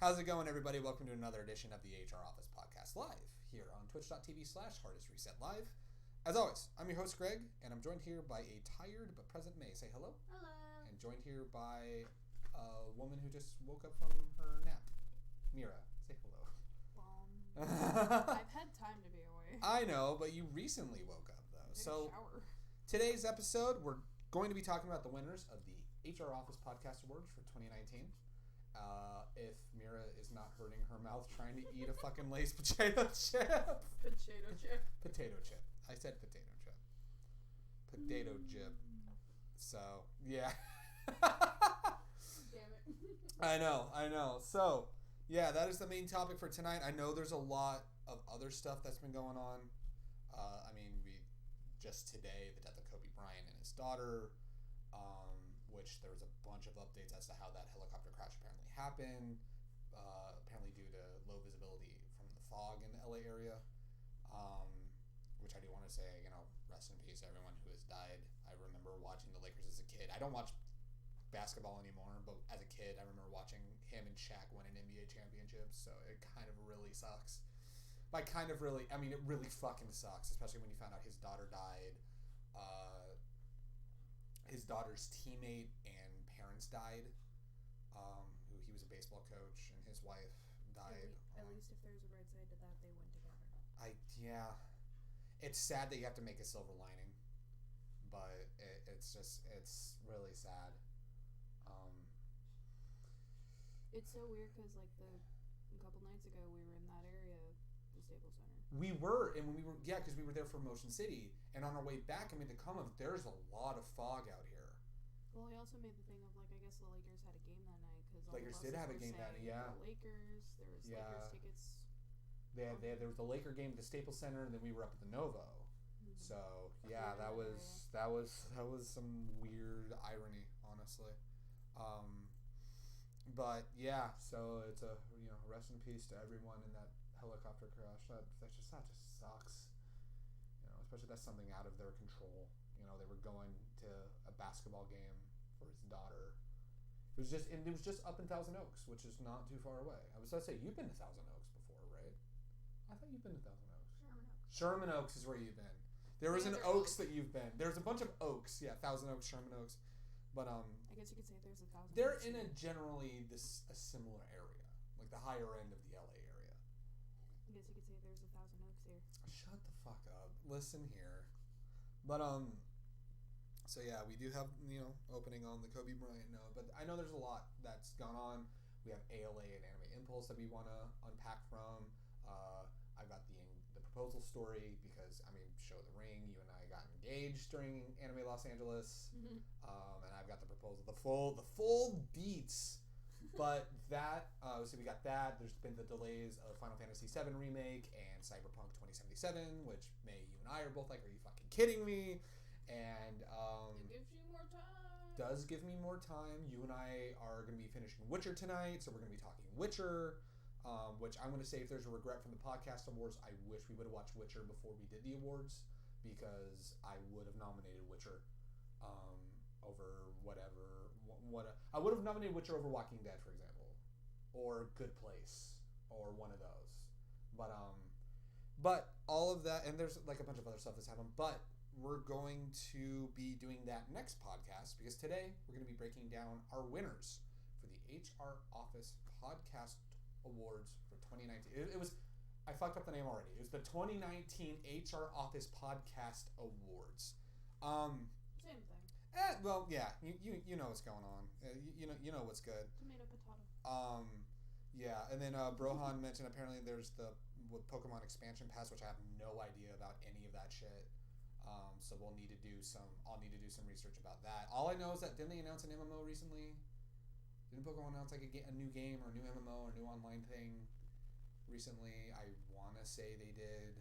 How's it going, everybody? Welcome to another edition of the HR Office Podcast Live here on twitch.tv/HardestResetLive. As always, I'm your host, Greg, and I'm joined here by a tired but present May. Say hello. Hello. And joined here by a woman who just woke up from her nap. Mira, say hello. I've had time to be away. I know, but you recently woke up, though. Take So a shower. Today's episode, we're going to be talking about the winners of the HR Office Podcast Awards for 2019. If Mira is not hurting her mouth trying to eat a fucking Lay's potato chip. Potato chip. Potato chip. I said potato chip. Potato chip. So, yeah. Damn it. I know. So, yeah, that is the main topic for tonight. I know there's a lot of other stuff that's been going on. We just today, the death of Kobe Bryant and his daughter, which there was a bunch of updates as to how that helicopter crash apparently happened, apparently due to low visibility from the fog in the LA area, which I do want to say, rest in peace to everyone who has died. I remember watching the Lakers as a kid. I don't watch basketball anymore, but as a kid, I remember watching him and Shaq win an NBA championship, so it kind of really sucks. It really fucking sucks, especially when you found out his daughter died. His daughter's teammate and parents died. Who he was a baseball coach, and his wife died. At least if there's a bright side to that, they went together. Yeah. It's sad that you have to make a silver lining, but it's really sad. It's so weird because, a couple nights ago, we were in that area, the Staples Center. We were, and when we were, because we were there for Motion City, and on our way back, Tacoma, there's a lot of fog out here. Well, he also made the thing of, I guess the Lakers had a game that night, because Lakers did have a game that night, yeah. The Lakers, there was Lakers tickets. There was the Laker game at the Staples Center, and then we were up at the Novo. Mm-hmm. So, yeah, that was some weird irony, honestly. But, yeah, so it's a, rest in peace to everyone in that helicopter crash. That just sucks. Especially that's something out of their control. They were going to a basketball game for his daughter. It was just up in Thousand Oaks, which is not too far away. I was going to say, you've been to Thousand Oaks before, right? I thought you've been to Thousand Oaks. Sherman Oaks is where you've been. There was an Oaks that you've been. There's a bunch of Oaks. Yeah, Thousand Oaks, Sherman Oaks. But I guess you could say there's a Thousand they're Oaks. They're in a similar area, like the higher end of the LA area. I guess you could say there's a Thousand Oaks here. Shut the fuck up. Listen here. But so yeah, we do have opening on the Kobe Bryant note, but I know there's a lot that's gone on. We have ALA and Anime Impulse that we want to unpack from. I've got the proposal story because Show the Ring. You and I got engaged during Anime Los Angeles, and I've got the proposal, the full beats. But that so we got that. There's been the delays of Final Fantasy VII remake and Cyberpunk 2077, which May, you and I are both like, are you fucking kidding me? And it gives you more time. Does give me more time. You and I are going to be finishing Witcher tonight, so we're going to be talking Witcher. Which I'm going to say, if there's a regret from the podcast awards, I wish we would have watched Witcher before we did the awards, because I would have nominated Witcher over whatever. I would have nominated Witcher over Walking Dead, for example, or Good Place, or one of those. But all of that, and there's a bunch of other stuff that's happened, but we're going to be doing that next podcast, because today we're going to be breaking down our winners for the HR Office Podcast Awards for 2019. It was, I fucked up the name already. It was the 2019 HR Office Podcast Awards. Same thing. Well, yeah, you know what's going on. You know what's good. Tomato, potato. Yeah, and then Brohan mentioned apparently there's the Pokemon expansion pass, which I have no idea about any of that shit. So I'll need to do some research about that. All I know is that didn't they announce an MMO recently? Didn't Pokemon announce a new game or a new MMO or a new online thing recently? I want to say they did.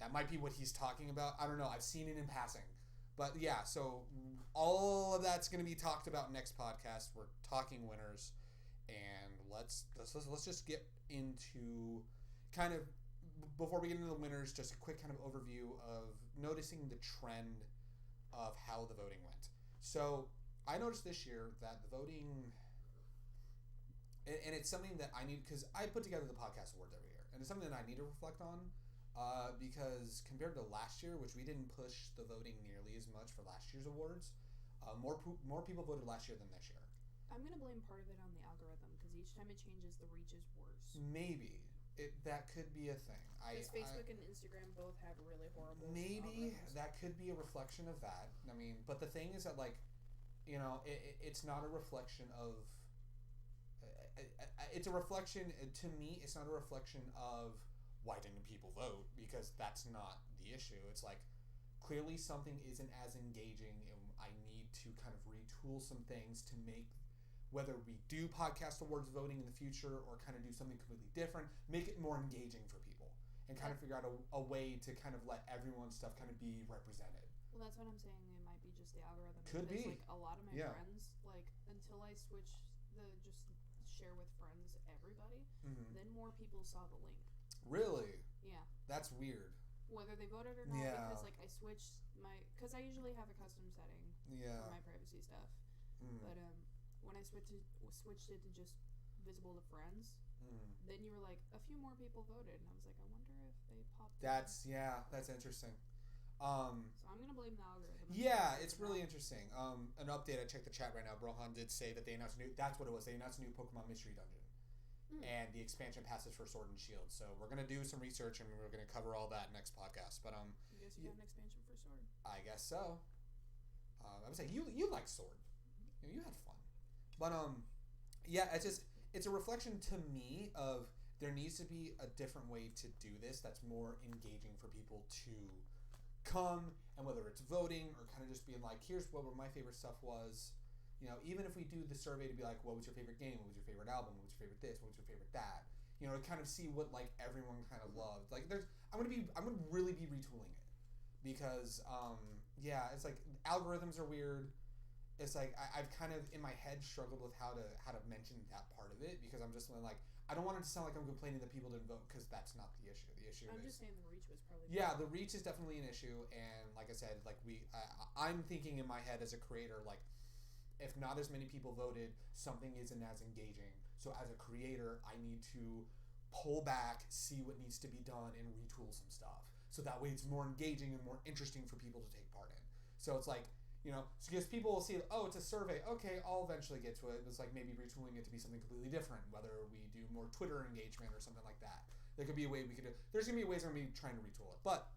That might be what he's talking about. I don't know. I've seen it in passing. But yeah, so all of that's going to be talked about next podcast. We're talking winners, and let's just get into kind of, before we get into the winners, just a quick kind of overview of noticing the trend of how the voting went. So I noticed this year that the voting, and it's something that I need, because I put together the podcast awards every year, and it's something that I need to reflect on, because compared to last year, which we didn't push the voting nearly as much for last year's awards, more people voted last year than this year. I'm gonna blame part of it on the algorithm because each time it changes, the reach is worse. Maybe that could be a thing. Because Facebook and Instagram both have really horrible. Maybe algorithms. that could be a reflection of that. I mean, but the thing is that, like, you know, it's not a reflection of. It's a reflection to me. It's not a reflection of why didn't people vote, because that's not the issue. It's like clearly something isn't as engaging, and I need to kind of retool some things to make, whether we do podcast awards voting in the future or kind of do something completely different, make it more engaging for people and kind of figure out a way to kind of let everyone's stuff kind of be represented. Well, that's what I'm saying. It might be just the algorithm. Could because, be. Like, a lot of my friends, like, until I switched the just share with friends everybody, then more people saw the link. Really? Yeah. That's weird. Whether they voted or not, because, like, I switched because I usually have a custom setting for my privacy stuff. But, when I switched it to just visible to friends, then you were like, a few more people voted, and I was like, I wonder if they popped. That's interesting. So I'm gonna blame the algorithm. Yeah, it's really interesting. An update. I checked the chat right now. Brohan did say that they announced a new. That's what it was. They announced a new Pokemon Mystery Dungeon, and the expansion passes for Sword and Shield. So we're gonna do some research, and we're gonna cover all that next podcast. But you guess you got an expansion for Sword. I guess so. I would say you like Sword. You had fun, but yeah, it's a reflection to me of there needs to be a different way to do this that's more engaging for people to come, and whether it's voting or kind of just being like, here's what my favorite stuff was. You know, even if we do the survey to be like, what was your favorite game? What was your favorite album? What was your favorite this? What was your favorite that? You know, to kind of see what like everyone kind of loved. Like I'm gonna really be retooling it because it's like algorithms are weird. It's like I've kind of in my head struggled with how to mention that part of it because I'm just like I don't want it to sound like I'm complaining that people didn't vote because that's not the issue. The issue I'm is just saying the reach was probably the reach is definitely an issue, and like I said, like I'm thinking in my head as a creator, like if not as many people voted, something isn't as engaging. So as a creator, I need to pull back, see what needs to be done, and retool some stuff so that way it's more engaging and more interesting for people to take part in. So it's like, you know, because people will see, oh, it's a survey. Okay, I'll eventually get to it. It's like maybe retooling it to be something completely different, whether we do more Twitter engagement or something like that. There could be a way we could do. There's going to be ways I'm going to be trying to retool it. But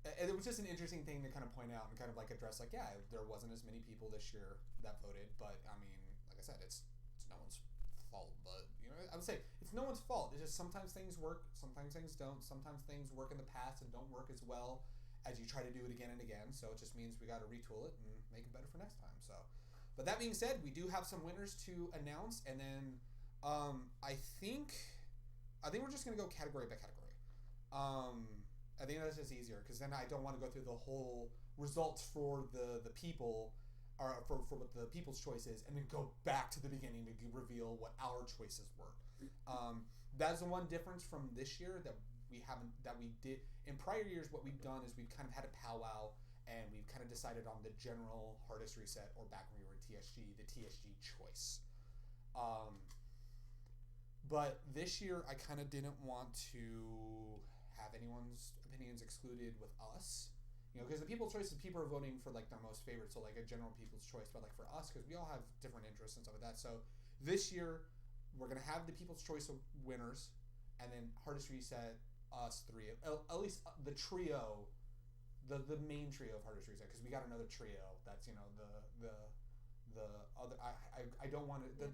it was just an interesting thing to kind of point out and kind of like address, like, yeah, there wasn't as many people this year that voted. But, I mean, like I said, it's no one's fault. But, you know, I would say it's no one's fault. It's just sometimes things work, sometimes things don't. Sometimes things work in the past and don't work as well as you try to do it again and again. So it just means we got to retool it and make it better for next time. So, but that being said, we do have some winners to announce, and then I think we're just gonna go category by category. I think that's just easier because then I don't want to go through the whole results for the people or for what the people's choice is and then go back to the beginning to reveal what our choices were. That's the one difference from this year that we did in prior years. What we've done is we've kind of had a powwow and we've kind of decided on the general hardest reset, or back when we were at TSG, the TSG choice. But this year I kind of didn't want to have anyone's opinions excluded with us, you know, because the people's choice is people are voting for like their most favorite, so like a general people's choice, but like for us, because we all have different interests and stuff like that. So this year we're gonna have the people's choice of winners, and then hardest reset, us three, at least the trio, the main trio of hardest reset, because we got another trio that's, you know, the other I don't want to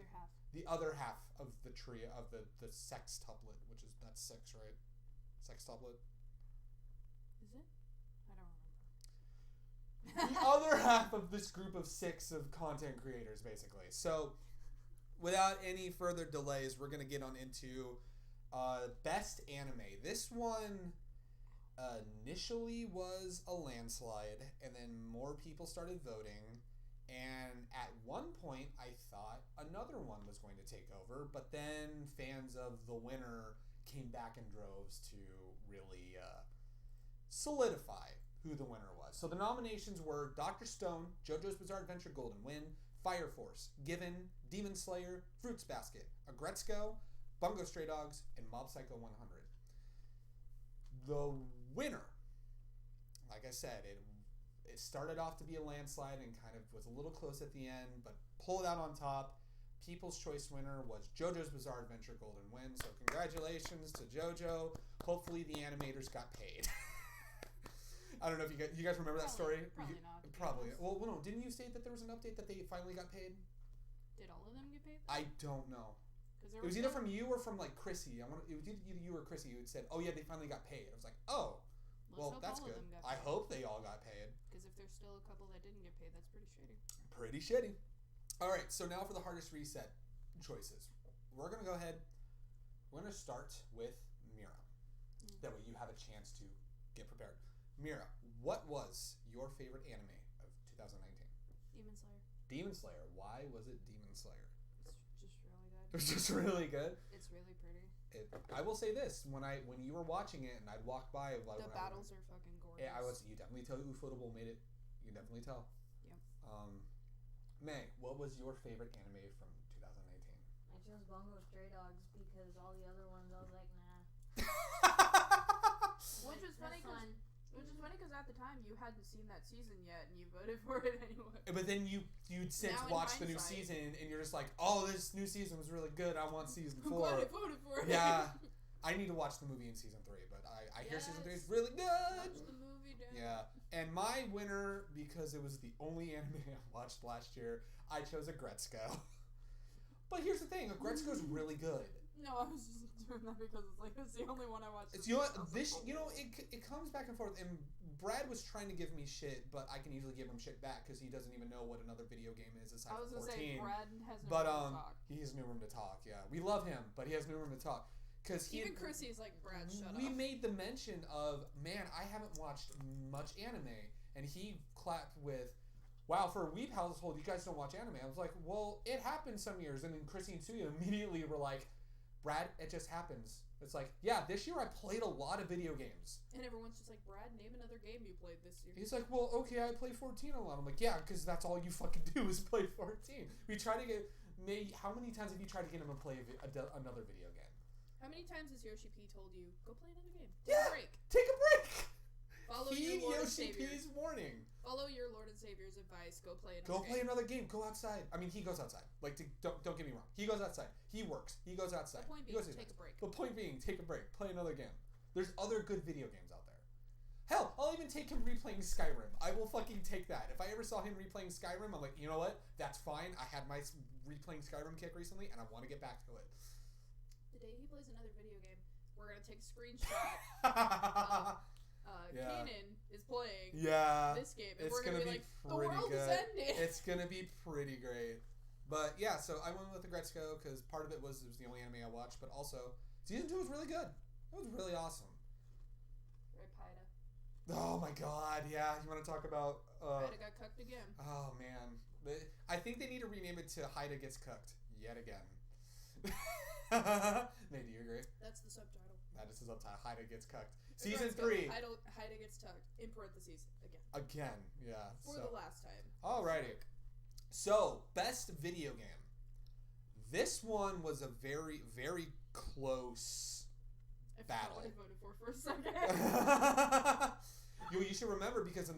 the other half of the trio of the sextuplet, which is that's six, right? Sextuplet. Is it? I don't remember. The other half of this group of six of content creators, basically. So, without any further delays, we're gonna get on into best anime. This one initially was a landslide, and then more people started voting. And at one point, I thought another one was going to take over, but then fans of the winner came back in droves to really solidify who the winner was. So the nominations were Dr. Stone, JoJo's Bizarre Adventure Golden Wind, Fire Force, Given, Demon Slayer, Fruits Basket, Agretzko, Bungo Stray Dogs, and Mob Psycho 100. The winner, like I said, it started off to be a landslide and kind of was a little close at the end, but pulled out on top. People's Choice winner was JoJo's Bizarre Adventure Golden Wind. So congratulations to JoJo. Hopefully the animators got paid. I don't know if you guys remember that story. Probably not. Probably. Well, no. Didn't you state that there was an update that they finally got paid? Did all of them get paid? I don't know. It was either from you or from like Chrissy. It was either you or Chrissy who had said, "Oh yeah, they finally got paid." I was like, "Oh, well, that's good." I hope they all got paid. Because if there's still a couple that didn't get paid, that's pretty shitty. Pretty shitty. All right, so now for the hardest reset choices. We're gonna go ahead. We're gonna start with Mira. That way you have a chance to get prepared. Mira, what was your favorite anime of 2019? Demon Slayer. Demon Slayer. Why was it Demon Slayer? It's just really good. It was just really good. It's really pretty. I will say this: when you were watching it and I'd walk by, the battles are fucking gorgeous. Yeah, you definitely tell Ufotable made it. You definitely tell. Yep. May, what was your favorite anime from 2019? I chose Bungo Stray Dogs because all the other ones I was like, nah. Which is funny because at the time you hadn't seen that season yet and you voted for it anyway. But then you'd since watched the new season and you're just like, oh, this new season was really good. I want season 4. I'm glad I voted for it. Yeah, I need to watch the movie in season 3, but I hear season 3 is really good. Watch the movie, Dan. Yeah, and my winner, because it was the only anime I watched last year, I chose Agretzko. But here's the thing, Agretzko's really good. No, I was just doing that because it's the only one I watched. It's it comes back and forth. And Brad was trying to give me shit, but I can easily give him shit back because he doesn't even know what another video game is aside from 14. I was gonna say Brad has no room to talk. He has no room to talk. Yeah, we love him, but he has no room to talk. Cause even Chrissy's like, Brad, shut up. We made the mention of, man, I haven't watched much anime, and he clapped with, wow, for a weeb household, you guys don't watch anime. I was like, well, it happens some years, and then Chrissy and Suya immediately were like, Brad, it just happens. It's like, yeah, this year I played a lot of video games. And everyone's just like, Brad, name another game you played this year. He's like, well, okay, I play 14 a lot. I'm like, yeah, because that's all you fucking do is play 14. We try to get, how many times have you tried to get him to play another video game? How many times has Yoshi P told you, go play another game? Take a break. Take a break. Follow your Lord Yoshi and P's warning. Follow your Lord and Savior's advice. Go play another game. Go play another game. Go outside. I mean, he goes outside. Like, don't get me wrong. He goes outside. He works. He goes outside. The point being, take a break. The point being, take a break. Play another game. There's other good video games out there. Hell, I'll even take him replaying Skyrim. I will fucking take that. If I ever saw him replaying Skyrim, I'm like, you know what? That's fine. I had my replaying Skyrim kick recently, and I want to get back to it. The day he plays another video game, we're going to take a screenshot of Kanan is playing this game. And we're going to be like, the world is ending. It's going to be pretty great. But yeah, so I went with Agretzko because part of it was the only anime I watched, but also season 2 was really good. It was really awesome. Rip Haida. Oh my god, yeah. You want to talk about... Haida got cucked again. Oh man. I think they need to rename it to Haida Gets Cooked yet again. Nate, do you agree? That's the subtitle. That is the subtitle. Haida Gets Cooked. Season 3. Haida Gets Tucked. In parentheses. Again, yeah. For the last time. Alrighty. So, best video game. This one was a very, very close battle. I forgot what I voted for a second. You should remember because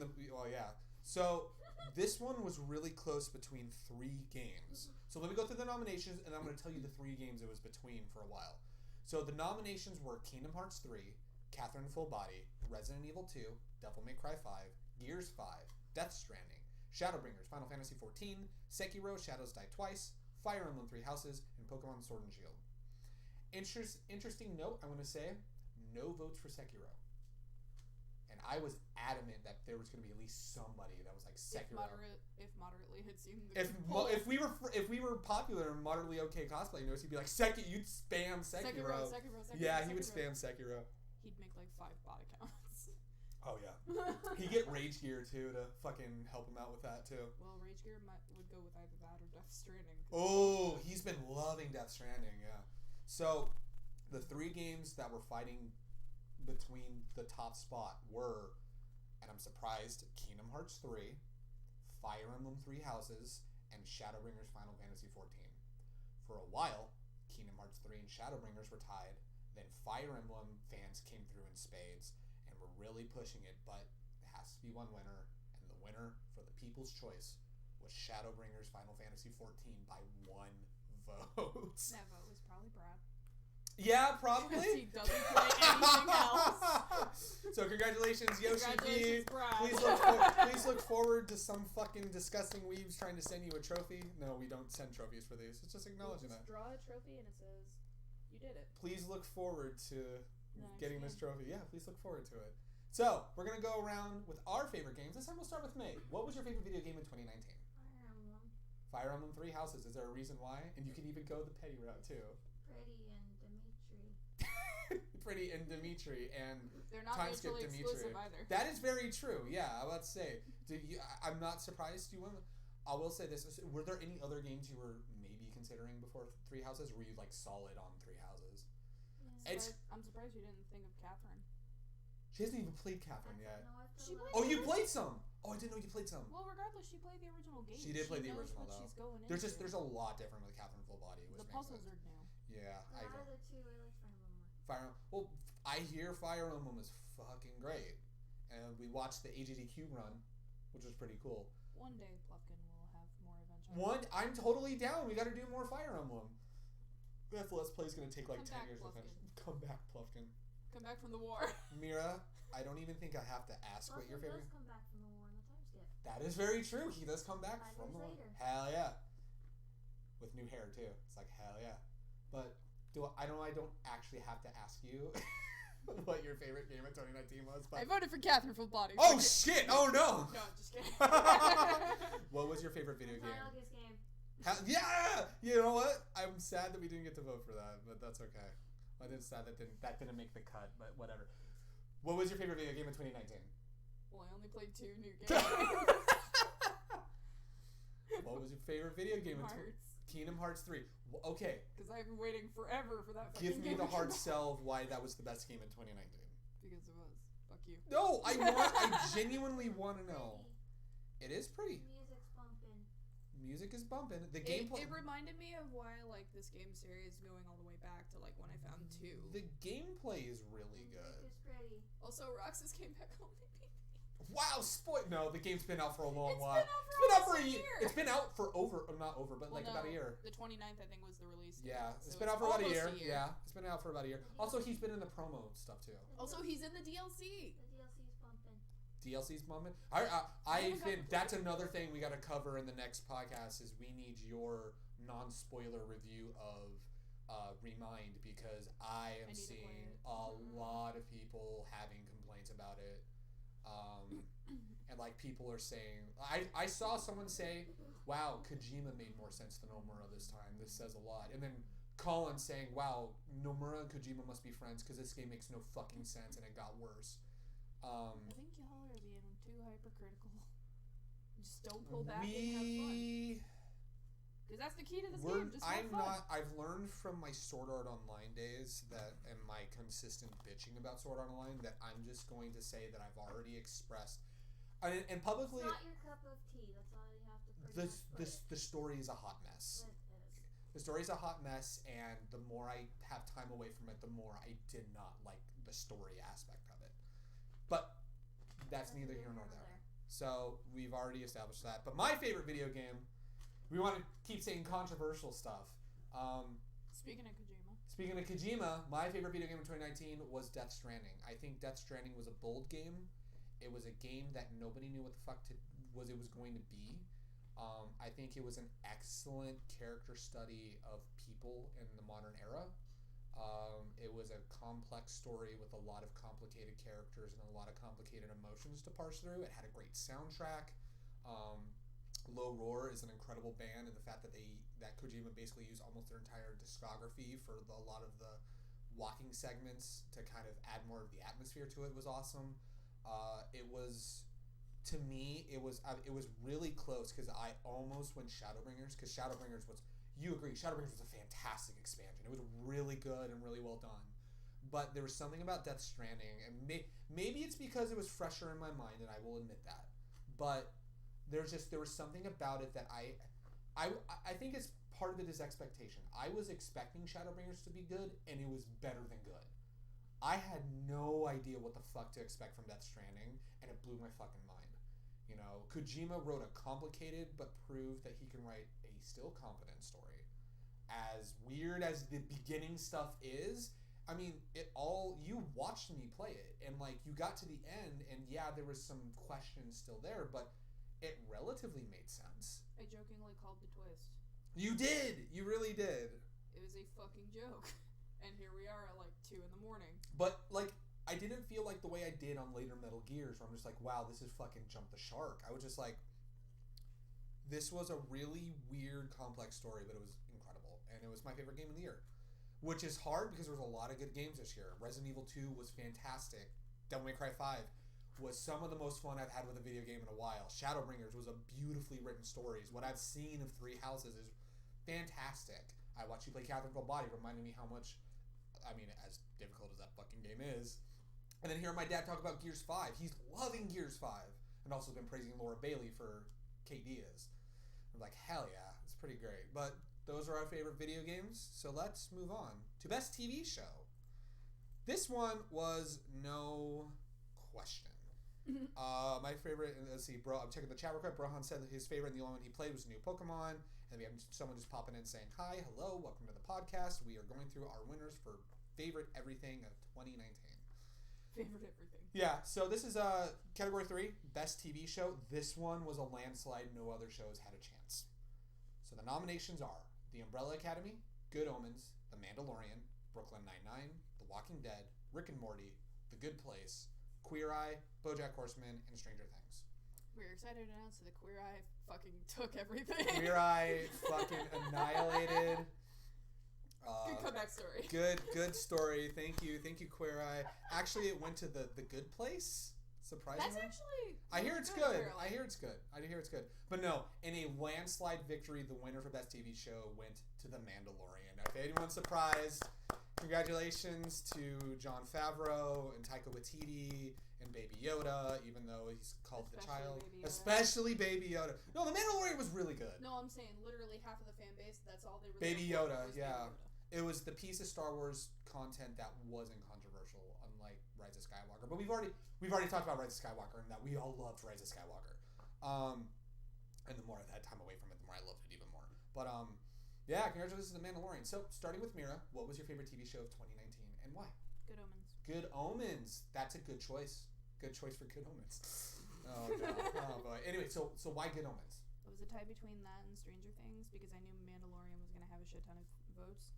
So, this one was really close between 3 games. So let me go through the nominations, and I'm going to tell you the 3 games it was between for a while. So the nominations were Kingdom Hearts 3, Catherine Full Body, Resident Evil 2, Devil May Cry 5, Gears 5, Death Stranding, Shadowbringers, Final Fantasy XIV, Sekiro, Shadows Die Twice, Fire Emblem 3 Houses, and Pokemon Sword and Shield. Interesting note, I'm going to say, no votes for Sekiro. And I was adamant that there was going to be at least somebody that was like Sekiro. If moderately had seen the if we were popular and moderately okay cosplay news, he'd be like you'd spam Sekiro. Sekiro. Yeah, he would spam Sekiro. He'd make like 5 bot accounts. Oh yeah. He'd get Rage Gear too to fucking help him out with that too. Well, Rage Gear would go with either that or Death Stranding. Oh, he's been loving Death Stranding. Yeah. So, the 3 games that were fighting between the top spot were, and I'm surprised, Kingdom Hearts 3, Fire Emblem 3 Houses, and Shadowbringers Final Fantasy XIV. For a while, Kingdom Hearts 3 and Shadowbringers were tied. Then Fire Emblem fans came through in spades and were really pushing it, but it has to be one winner, and the winner for the people's choice was Shadowbringers Final Fantasy XIV by 1 vote. That vote was probably Brad. Yeah, probably. Because he doesn't play anything else. So congratulations, Yoshi P. Brad. Please look forward to some fucking disgusting weebs trying to send you a trophy. No, we don't send trophies for these. It's just acknowledging that. Draw a trophy and it says, you did it. Please look forward to getting this trophy. Yeah, please look forward to it. So, we're going to go around with our favorite games. This time we'll start with May. What was your favorite video game in 2019? Fire Emblem Three Houses. Is there a reason why? And you can even go the petty route, too. Pretty and Dimitri and they're not mutually exclusive either. That is very true. Yeah, I was about to say. I'm not surprised. I will say this: were there any other games you were maybe considering before Three Houses? Were you like solid on Three Houses? Yeah. I'm surprised you didn't think of Catherine. She hasn't even played Catherine yet. No, you played some. Oh, I didn't know you played some. Well, regardless, she played the original game. She did play the original though. She's going there's a lot different with Catherine Full Body. The puzzles are new. Yeah, out of the two, I like Fire Emblem. Well, I hear Fire Emblem is fucking great, and we watched the AGDQ run, which was pretty cool. One day, Plufkin will have more adventures. I'm totally down. We got to do more Fire Emblem. That Let's Play is gonna take like 10 years to finish. Come back, Plufkin. Come back from the war. Mira, I don't even think I have to ask what your favorite. Does come back from the war in the time skip. That is very true. He does come back 5 from the war. years later. Hell yeah. With new hair too. It's like hell yeah. But I don't actually have to ask you what your favorite game of 2019 was. But I voted for Catherine Full Body. Oh shit! Oh no! No, just kidding. What was your favorite video game? Game. Yeah! You know what? I'm sad that we didn't get to vote for that, but that's okay. I'm sad that didn't make the cut, but whatever. What was your favorite video game in 2019? Well, I only played 2 new games. What was your favorite video game? Kingdom Hearts 3. Okay. Because I've been waiting forever for that. Give me the hard sell of why that was the best game in 2019. Because it was. Fuck you. No, I genuinely want to know. It is pretty. Music's bumping. Music is bumping. The gameplay. It reminded me of why I like this game series going all the way back to like when I found 2. The gameplay is really good. It's pretty. Also, Roxas came back home. Wow, No, the game's been out for a long while. It's been out for a year. It's been out for not over, but about a year. The 29th, I think, was the release date. Yeah, so it's been out for about a year. a year. Yeah, it's been out for about a year. Also, he's been in the promo stuff too. Also, he's in the DLC. The DLC's bumping. DLC's bumping. I think that's another thing we got to cover in the next podcast is we need your non-spoiler review of Remind because I am seeing a lot of people having complaints about it. And like people are saying, I saw someone say, wow, Kojima made more sense than Nomura this time. This says a lot. And then Colin saying, wow, Nomura and Kojima must be friends because this game makes no fucking sense and it got worse. I think y'all are being too hypercritical. Just don't pull back and have fun. Because that's the key to this game. Just have fun. I've learned from my Sword Art Online days and my consistent bitching about Sword Art Online that I'm just going to say that I've already expressed. And publicly, it's not your cup of tea. That's all you have to pretty much the story is a hot mess. It is. The story is a hot mess, and the more I have time away from it, the more I did not like the story aspect of it. But that's neither here nor there. So we've already established that. But my favorite video game, we want to keep saying controversial stuff. Speaking of Kojima, my favorite video game in 2019 was Death Stranding. I think Death Stranding was a bold game. It was a game that nobody knew what the fuck it was going to be. I think it was an excellent character study of people in the modern era. It was a complex story with a lot of complicated characters and a lot of complicated emotions to parse through. It had a great soundtrack. Low Roar is an incredible band, and the fact that Kojima basically used almost their entire discography for a lot of the walking segments to kind of add more of the atmosphere to it was awesome. It was really close because I almost went Shadowbringers because Shadowbringers was a fantastic expansion. It was really good and really well done. But there was something about Death Stranding, and maybe it's because it was fresher in my mind, and I will admit that. But there was something about it that I think it's part of it is expectation. I was expecting Shadowbringers to be good, and it was better than good. I had no idea what the fuck to expect from Death Stranding, and it blew my fucking mind. You know, Kojima wrote a complicated but proved that he can write a still competent story. As weird as the beginning stuff is, I mean, you watched me play it, and like you got to the end, and yeah, there was some questions still there, but it relatively made sense. I jokingly called the twist. You did! You really did. It was a fucking joke. And here we are at like 2 a.m. But like, I didn't feel like the way I did on later Metal Gears, where I'm just like, wow, this is fucking jump the shark. I was just like, this was a really weird, complex story, but it was incredible. And it was my favorite game of the year. Which is hard because there was a lot of good games this year. Resident Evil 2 was fantastic. Devil May Cry 5 was some of the most fun I've had with a video game in a while. Shadowbringers was a beautifully written story. What I've seen of Three Houses is fantastic. I watched you play Catherine Full Body, reminding me how much, I mean, as difficult as that fucking game is. And then hearing my dad talk about Gears 5. He's loving Gears 5. And also been praising Laura Bailey for Kate Diaz. I'm like, hell yeah, it's pretty great. But those are our favorite video games. So let's move on to Best TV Show. This one was no question. My favorite, let's see, bro, I'm checking the chat real quick. Brohan said that his favorite and the only one he played was new Pokemon. And we have someone just popping in saying, hi, hello, welcome to the podcast. We are going through our winners for favorite everything of 2019. Favorite everything. Yeah, so this is category 3, best TV show. This one was a landslide. No other shows had a chance. So the nominations are The Umbrella Academy, Good Omens, The Mandalorian, Brooklyn Nine-Nine, The Walking Dead, Rick and Morty, The Good Place, Queer Eye, BoJack Horseman, and Stranger Things. We're excited to announce that Queer Eye fucking took everything. Queer Eye fucking annihilated. Good comeback story. Good story. Thank you, Queer Eye. Actually, it went to the Good Place. Surprisingly, that's actually. I hear it's good. I hear it's good. But no, in a landslide victory, the winner for best TV show went to The Mandalorian. If anyone's surprised, congratulations to Jon Favreau and Taika Waititi and Baby Yoda, even though he's called the child. Especially Baby Yoda. No, The Mandalorian was really good. No, I'm saying literally half of the fan base, that's all they really Baby Yoda, yeah. It was the piece of Star Wars content that wasn't controversial, unlike Rise of Skywalker. But we've already talked about Rise of Skywalker and that we all loved Rise of Skywalker. And the more I've had time away from it, the more I loved it even more. But yeah, congratulations to The Mandalorian. So, starting with Mira, what was your favorite TV show of 2019 and why? Good Omens. Good Omens. That's a good choice. Good choice for Good Omens. Oh no. Oh boy. Anyway, so why Good Omens? It was a tie between that and Stranger Things because I knew Mandalorian was gonna have a shit ton of votes.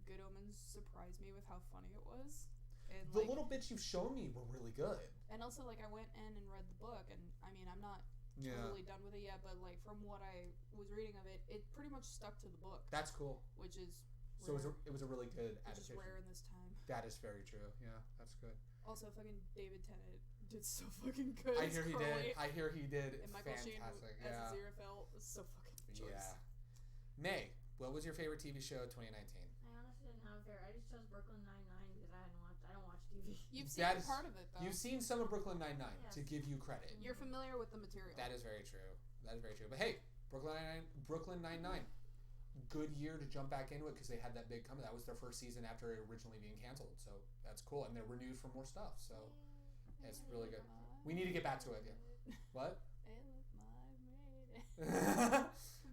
Good Omens surprised me with how funny it was. And the little bits you've shown me were really good. And also, like, I went in and read the book, and I mean, I'm not totally done with it yet, but like from what I was reading of it, it pretty much stuck to the book. That's cool. Which is rare. So it was a really good adaptation. Which is rare in this time. That is very true. Yeah, that's good. Also, fucking David Tennant did so fucking good. I hear he did. And Michael fantastic. Sheen as Aziraphale was so fucking choice. Yeah. May, what was your favorite TV show of 2019? I honestly didn't have a favorite. I just chose Brooklyn Nine-Nine because I don't watch TV. You've seen part of it though. You've seen some of Brooklyn Nine-Nine, yes. To give you credit. You're familiar with the material. That is very true. But hey, Brooklyn Nine-Nine. Good year to jump back into it because they had that big comeback. That was their first season after originally being canceled. So that's cool. And they're renewed for more stuff. So it's really good. We need to get back to it. Yeah. What?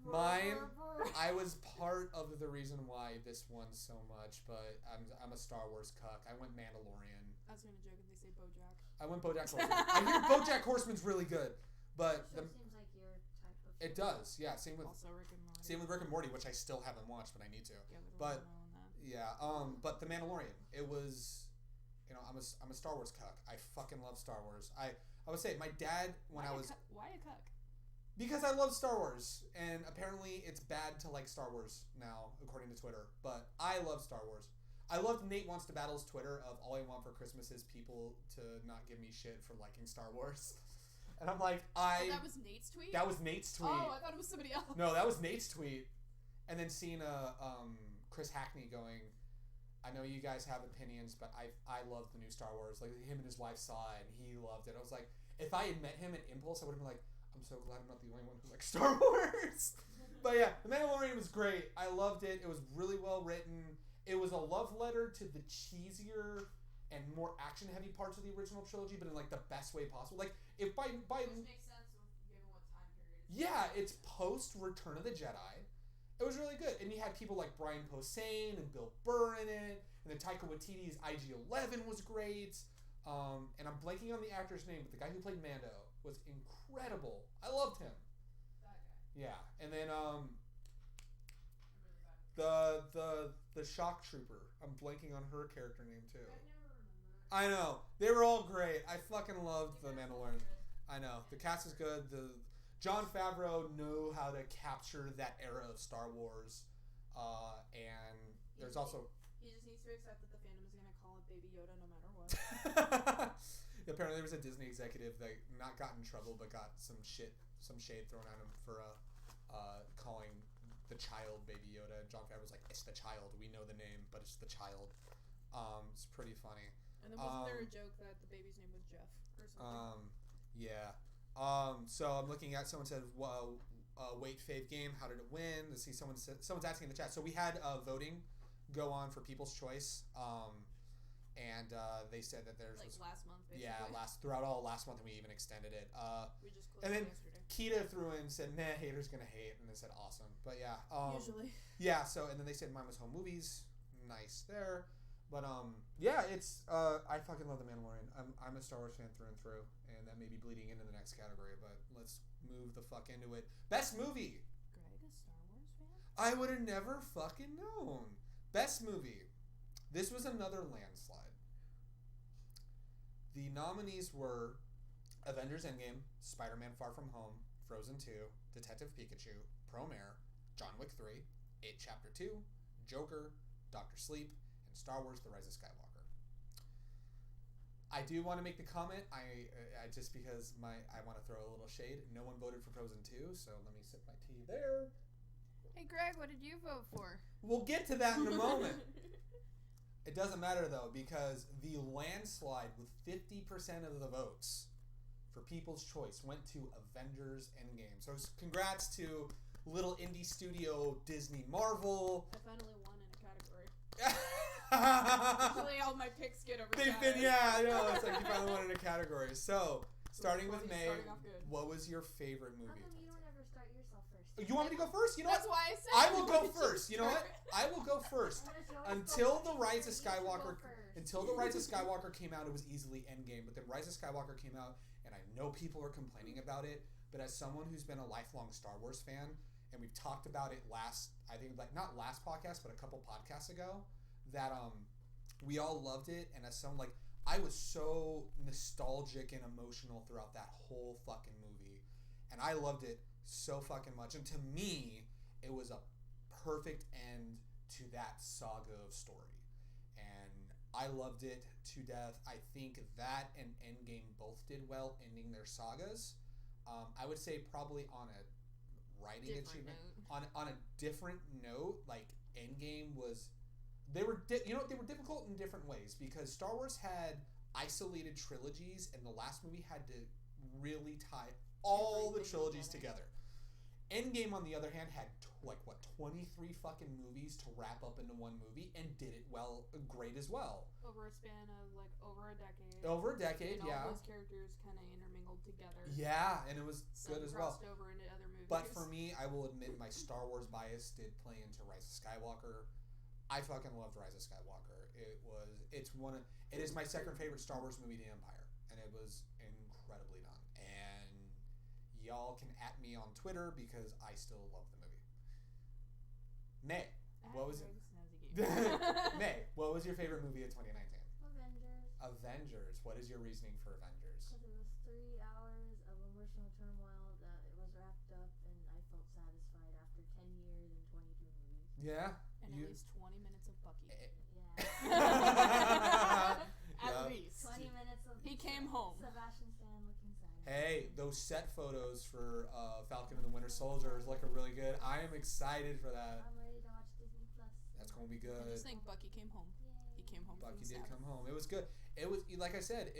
Mine, I was part of the reason why this won so much, but I'm a Star Wars cuck. I went Mandalorian. I was gonna joke if they say BoJack. I went BoJack Horseman. I hear BoJack Horseman's really good, but seems like your type of. It does, yeah. Same with Rick and Morty. Same with Rick and Morty, which I still haven't watched, but I need to. Yeah, but The Mandalorian, it was, I'm a Star Wars cuck. I fucking love Star Wars. I would say my dad why a cuck? Because I love Star Wars, and apparently it's bad to like Star Wars now, according to Twitter. But I love Star Wars. I loved Nate Wants to Battle's Twitter of all I want for Christmas is people to not give me shit for liking Star Wars. And I'm like, that was Nate's tweet? That was Nate's tweet. Oh, I thought it was somebody else. No, that was Nate's tweet. And then seeing Chris Hackney going, I know you guys have opinions, but I love the new Star Wars. Like, him and his wife saw it, and he loved it. I was like, if I had met him at Impulse, I would have been like, I'm so glad I'm not the only one who likes Star Wars. But yeah, The Mandalorian was great. I loved it. It was really well written. It was a love letter to the cheesier and more action-heavy parts of the original trilogy, but in like the best way possible. Like if by which makes sense given what time period. Yeah, it's post Return of the Jedi. It was really good, and you had people like Brian Posehn and Bill Burr in it, and then Taika Waititi's IG-11 was great. And I'm blanking on the actor's name, but the guy who played Mando was incredible. I loved him. That guy. Yeah, and then I'm really bad. the shock trooper. I'm blanking on her character name too. I never remember. I know, they were all great. I fucking loved The Mandalorian. I know, the cast is good. The Jon Favreau knew how to capture that era of Star Wars, and there's also. He just needs to accept that the fandom is gonna call it Baby Yoda no matter what. Apparently, there was a Disney executive that not got in trouble, but got some shade thrown at him for calling the child Baby Yoda. Jon Favreau was like, "It's the child. We know the name, but it's the child." It's pretty funny. And then wasn't there a joke that the baby's name was Jeff or something? Yeah. So I'm looking at, someone said, "Well, wait, fave game. How did it win?" Let's see. Someone's asking in the chat. So we had voting go on for People's Choice. And they said that there's like last month, basically. Yeah, throughout all last month, and we even extended it. We just closed and then yesterday. Keita threw in, said, "Meh, haters gonna hate," and they said, "Awesome." But yeah, usually. Yeah. So and then they said mine was home movies. Nice there. But yeah, it's I fucking love The Mandalorian. I'm a Star Wars fan through and through, and that may be bleeding into the next category. But let's move the fuck into it. Best movie. Greg, a Star Wars fan? I would have never fucking known. Best movie. This was another landslide. The nominees were Avengers Endgame, Spider-Man Far From Home, Frozen 2, Detective Pikachu, Promare, John Wick 3, 8 Chapter 2, Joker, Dr. Sleep, and Star Wars The Rise of Skywalker. I do want to make the comment, I just because I want to throw a little shade. No one voted for Frozen 2, so let me sip my tea there. Hey Greg, what did you vote for? We'll get to that in a moment. It doesn't matter though, because the landslide with 50% of the votes for People's Choice went to Avengers Endgame. So congrats to little indie studio Disney Marvel. I finally won in a category. Usually all my picks get overshadowed. Yeah, I know. It's like you finally won in a category. So, starting with May, what was your favorite movie? How come you don't ever start yourself first? You want me to go first? You know That's what? why I said I will go first. You know what? I will go first. Until the Rise of Skywalker came out, it was easily Endgame. But then Rise of Skywalker came out, and I know people are complaining about it. But as someone who's been a lifelong Star Wars fan, and we've talked about it not last podcast, but a couple podcasts ago, that we all loved it. And as someone I was so nostalgic and emotional throughout that whole fucking movie, and I loved it so fucking much. And to me, it was a perfect end to that saga of story, and I loved it to death. I think that and Endgame both did well ending their sagas. I would say probably on a writing achievement, on a different note, like Endgame was, they were difficult in different ways, because Star Wars had isolated trilogies, and the last movie had to really tie all the trilogies together. Endgame, on the other hand, had 23 fucking movies to wrap up into one movie, and did it great as well. Over a span of over a decade. Over a decade, and yeah. all those characters kind of intermingled together. Yeah, and it was Some good as well. crossed over into other movies. But for me, I will admit my Star Wars bias did play into Rise of Skywalker. I fucking loved Rise of Skywalker. It is my second favorite Star Wars movie to Empire, and it was incredibly done. And y'all can at me on Twitter because I still love the movie. May, what was it? May, what was your favorite movie of 2019? Avengers. What is your reasoning for Avengers? Because it was 3 hours of emotional turmoil that it was wrapped up, and I felt satisfied after 10 years and 22 movies. Yeah. And at least 20 minutes of Bucky. Yeah. At least. 20 minutes of He came home. Sebastian Stan looking sad. Hey, those set photos for Falcon and the Winter Soldier is looking really good. I am excited for that. I'm ready to watch Disney Plus. That's going to be good. I just think Bucky came home. Yay. He came home. Bucky did come home. It was good. It was like I said.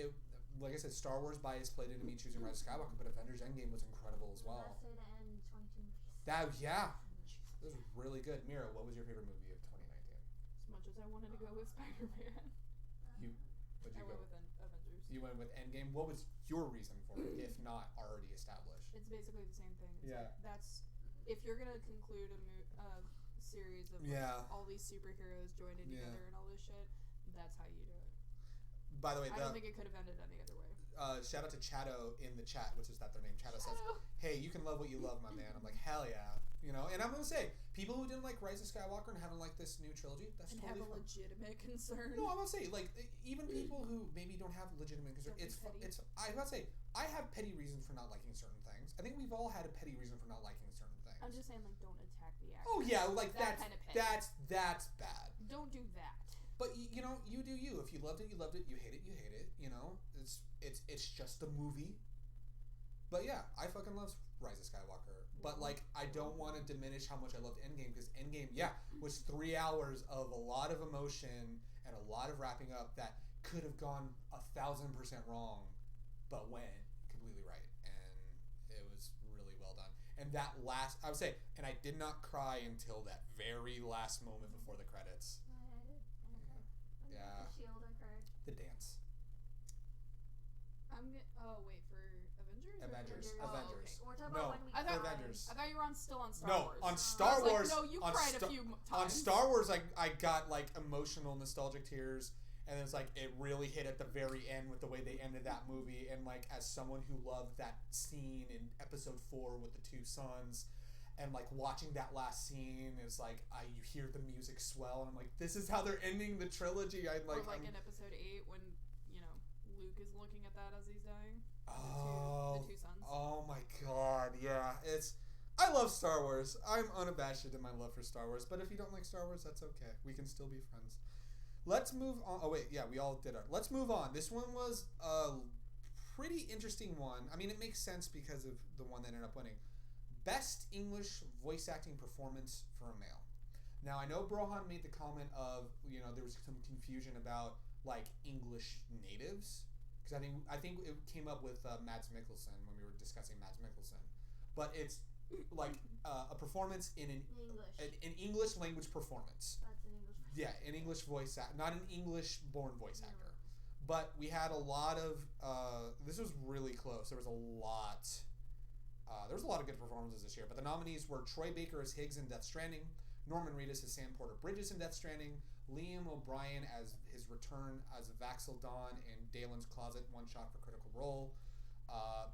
Star Wars bias played into me choosing Rise of Skywalker, but Avengers Endgame was incredible as well. The best way to end 22 movies. It was really good. Mira, what was your favorite movie of 2019? As much as I wanted to go with Spider-Man. I went with Avengers. You went with Endgame. What was your reason for it, if not already established? It's basically the same thing. It's like, that's if you're gonna conclude a series of like, all these superheroes joining together and all this shit, that's how you do it. By the way, I don't think it could have ended any other way. Shout out to Chato in the chat, which is that their name. Chato says, "Hey, you can love what you love, my man." I'm like, hell yeah, And I'm gonna say, people who didn't like Rise of Skywalker and haven't liked this new trilogy, that's and totally have a legitimate concern. No, I'm gonna say, like, even people who maybe don't have legitimate concern, it's. I'm gonna say, I have petty reasons for not liking certain things. I think we've all had a petty reason for not liking certain things. I'm just saying, like, don't attack the actor. Oh yeah, like that kind of petty. That's bad. Don't do that. But you do you. If you loved it, you loved it. You hate it, you hate it. It's just a movie. But yeah, I fucking love Rise of Skywalker. But like, I don't want to diminish how much I loved Endgame, because Endgame, was 3 hours of a lot of emotion and a lot of wrapping up that could have gone 1,000% wrong, but went completely right, and it was really well done. And that I would say, and I did not cry until that very last moment before the credits. I did. Yeah. The shield, I cried. The dance. Oh wait, for Avengers. Avengers. Oh, okay. We're talking about when we cried. Avengers. I thought you were still on Star Wars. No, on Star Wars. Like, no, you cried a few times. On Star Wars, I got like emotional, nostalgic tears, and it's like it really hit at the very end with the way they ended that movie. And like, as someone who loved that scene in Episode 4 with the two sons, and like watching that last scene is like you hear the music swell, and I'm like, this is how they're ending the trilogy. Or like in Episode 8 when Luke is looking at that as he's dying. The two sons. Oh my god, yeah. I love Star Wars. I'm unabashed in my love for Star Wars, but if you don't like Star Wars, that's okay. We can still be friends. Let's move on. Oh wait, yeah, we all did our. Let's move on. This one was a pretty interesting one. I mean, it makes sense because of the one that ended up winning. Best English voice acting performance for a male. Now, I know Brohan made the comment of, there was some confusion about like English natives. Because I think it came up with Mads Mikkelsen when we were discussing Mads Mikkelsen, but it's like a performance in an English language performance. That's an English. Yeah, an English voice not an English-born voice actor. But we had a lot of. This was really close. There was a lot. There was a lot of good performances this year. But the nominees were Troy Baker as Higgs in Death Stranding, Norman Reedus as Sam Porter Bridges in Death Stranding, Liam O'Brien as his return as Vaxel Dawn in Dalen's Closet, one shot for critical role.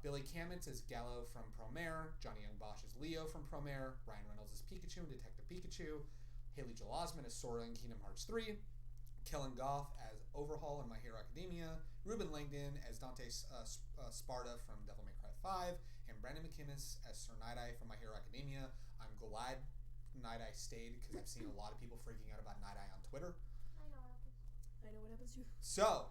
Billy Kamentz as Gallo from Promare, Johnny Young Bosch as Leo from Promare, Ryan Reynolds as Pikachu in Detective Pikachu, Haley Joel Osment as Sora in Kingdom Hearts 3, Kellen Goff as Overhaul in My Hero Academia, Ruben Langdon as Dante Sparta from Devil May Cry 5, and Brandon McKinnis as Sir Night-Eye from My Hero Academia. I'm glad Night-Eye stayed, because I've seen a lot of people freaking out about Night-Eye on Twitter. I know what happens too. So,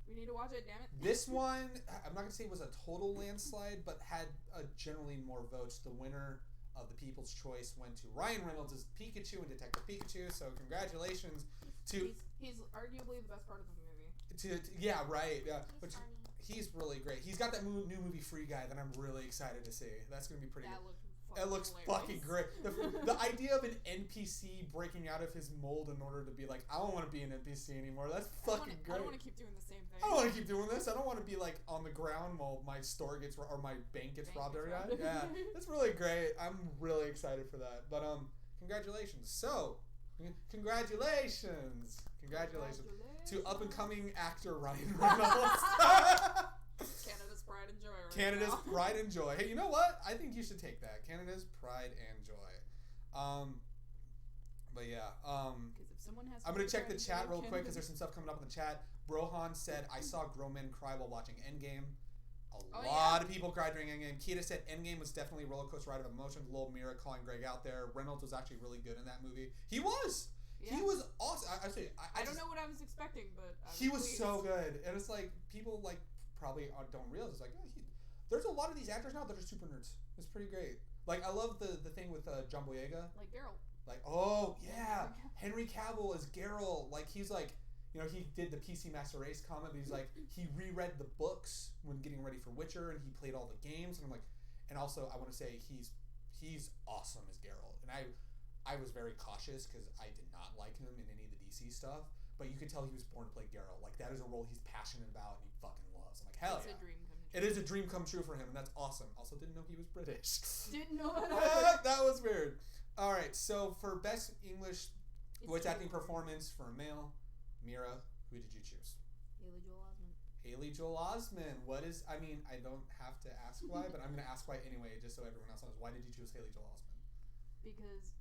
we need to watch it, damn it. This one, I'm not going to say it was a total landslide, but had generally more votes. The winner of the People's Choice went to Ryan Reynolds as Pikachu in Detective Pikachu, so congratulations to... He's arguably the best part of the movie. Yeah, right. Yeah. He's funny. He's really great. He's got that new movie Free Guy that I'm really excited to see. That's going to be pretty good. It looks fucking great. The idea of an NPC breaking out of his mold in order to be like, I don't want to be an NPC anymore. That's fucking great. I don't want to keep doing the same thing. I don't want to keep doing this. I don't want to be like on the ground while my store gets or my bank gets robbed every night. Yeah, that's really great. I'm really excited for that. But congratulations. So, congratulations to up and coming actor Ryan Reynolds. Canada's pride and joy right Canada's now. pride and joy. Hey, you know what? I think you should take that. Canada's pride and joy. But yeah. Because if someone has, I'm gonna check the chat real quick because there's some stuff coming up in the chat. Brohan said, "I saw grown men cry while watching Endgame." A lot of people cried during Endgame. Kita said Endgame was definitely a roller coaster ride of emotions. Lil Mira calling Greg out there. Reynolds was actually really good in that movie. He was. Yeah. He was awesome. I don't know what I was expecting, but he was so good. And it's like people like probably don't realize it's like there's a lot of these actors now that are super nerds. It's pretty great. Like I love the thing with John Boyega. Like Geralt. Like Henry Cavill as Geralt. Like he's like he did the PC Master Race comic, but he's like he reread the books when getting ready for Witcher, and he played all the games. And I'm like, and also I want to say he's awesome as Geralt, and I was very cautious because I did not like him in any of the DC stuff. But you could tell he was born to play Geralt. Like, that is a role he's passionate about and he fucking loves. I'm like, hell yeah. It's a dream come true. It is a dream come true for him, and that's awesome. Also, didn't know he was British. Didn't know that. That was weird. All right, so for best English voice acting performance for a male, Mira, who did you choose? Haley Joel Osment. Haley Joel Osment. I don't have to ask why, but I'm going to ask why anyway, just so everyone else knows. Why did you choose Haley Joel Osment? Because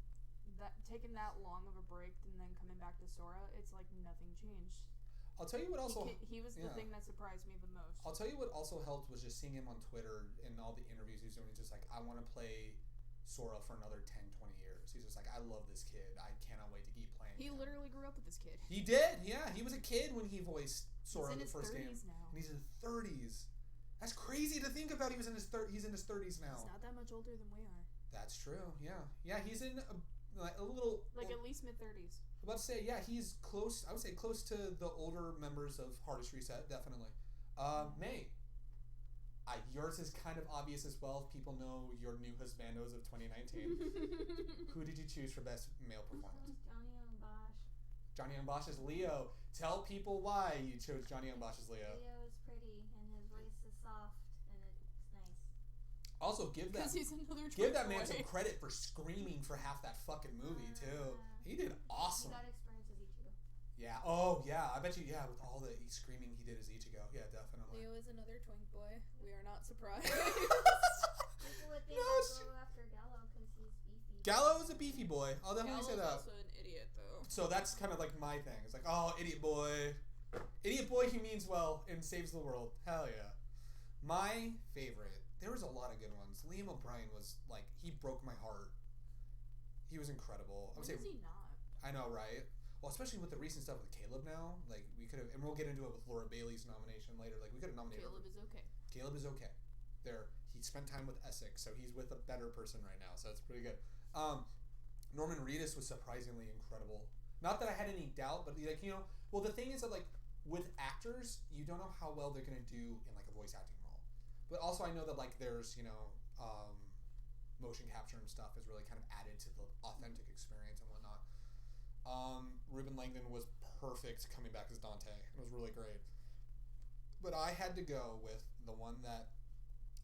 taking that long of a break and then coming back to Sora, it's like nothing changed. I'll tell you what also... He was the thing that surprised me the most. I'll tell you what also helped was just seeing him on Twitter and all the interviews he's doing. He's just like, I want to play Sora for another 10, 20 years. He's just like, I love this kid. I cannot wait to keep playing He him. Literally grew up with this kid. He did, yeah. He was a kid when he voiced Sora in the first game. He's in his 30s now. And he's in his 30s. That's crazy to think about. He's in his 30s now. He's not that much older than we are. That's true, yeah. Yeah, he's in a little... Like at least mid-30s. I'm about to say, yeah, he's close. I would say close to the older members of Hardest Reset, definitely. May. Yours is kind of obvious as well. People know your new husbandos of 2019. Who did you choose for best male performance? Johnny Young Bosch. Johnny Young Bosch is Leo. Tell people why you chose Johnny Young Bosch as Leo. Leo is pretty, and his voice is soft, and it's nice. Also, give that man some credit for screaming for half that fucking movie too. He did awesome. He got experience as Ichigo. Yeah. Oh yeah. I bet you. Yeah, with all the screaming he did as Ichigo. Yeah, definitely. Leo is another twink boy. We are not surprised. People would think I'd go after Gallo because he's beefy. Gallo is a beefy boy. I'll definitely say that. Gallo's also an idiot though. So that's kind of like my thing. It's like, oh, idiot boy. Idiot boy, he means well and saves the world. Hell yeah. My favorite. There was a lot of good ones. Liam O'Brien was like, he broke my heart. He was incredible. When is he not? I know, right? Well, especially with the recent stuff with Caleb now. Like, we could have, and we'll get into it with Laura Bailey's nomination later. Like, we could have nominated Caleb is okay. Caleb is okay. He spent time with Essex, so he's with a better person right now, so that's pretty good. Norman Reedus was surprisingly incredible. Not that I had any doubt, but like, well, the thing is that like with actors, you don't know how well they're gonna do in like a voice acting role. But also I know that like there's motion capture and stuff is really kind of added to the authentic experience and whatnot. Ruben Langdon was perfect coming back as Dante. It was really great. But I had to go with the one that,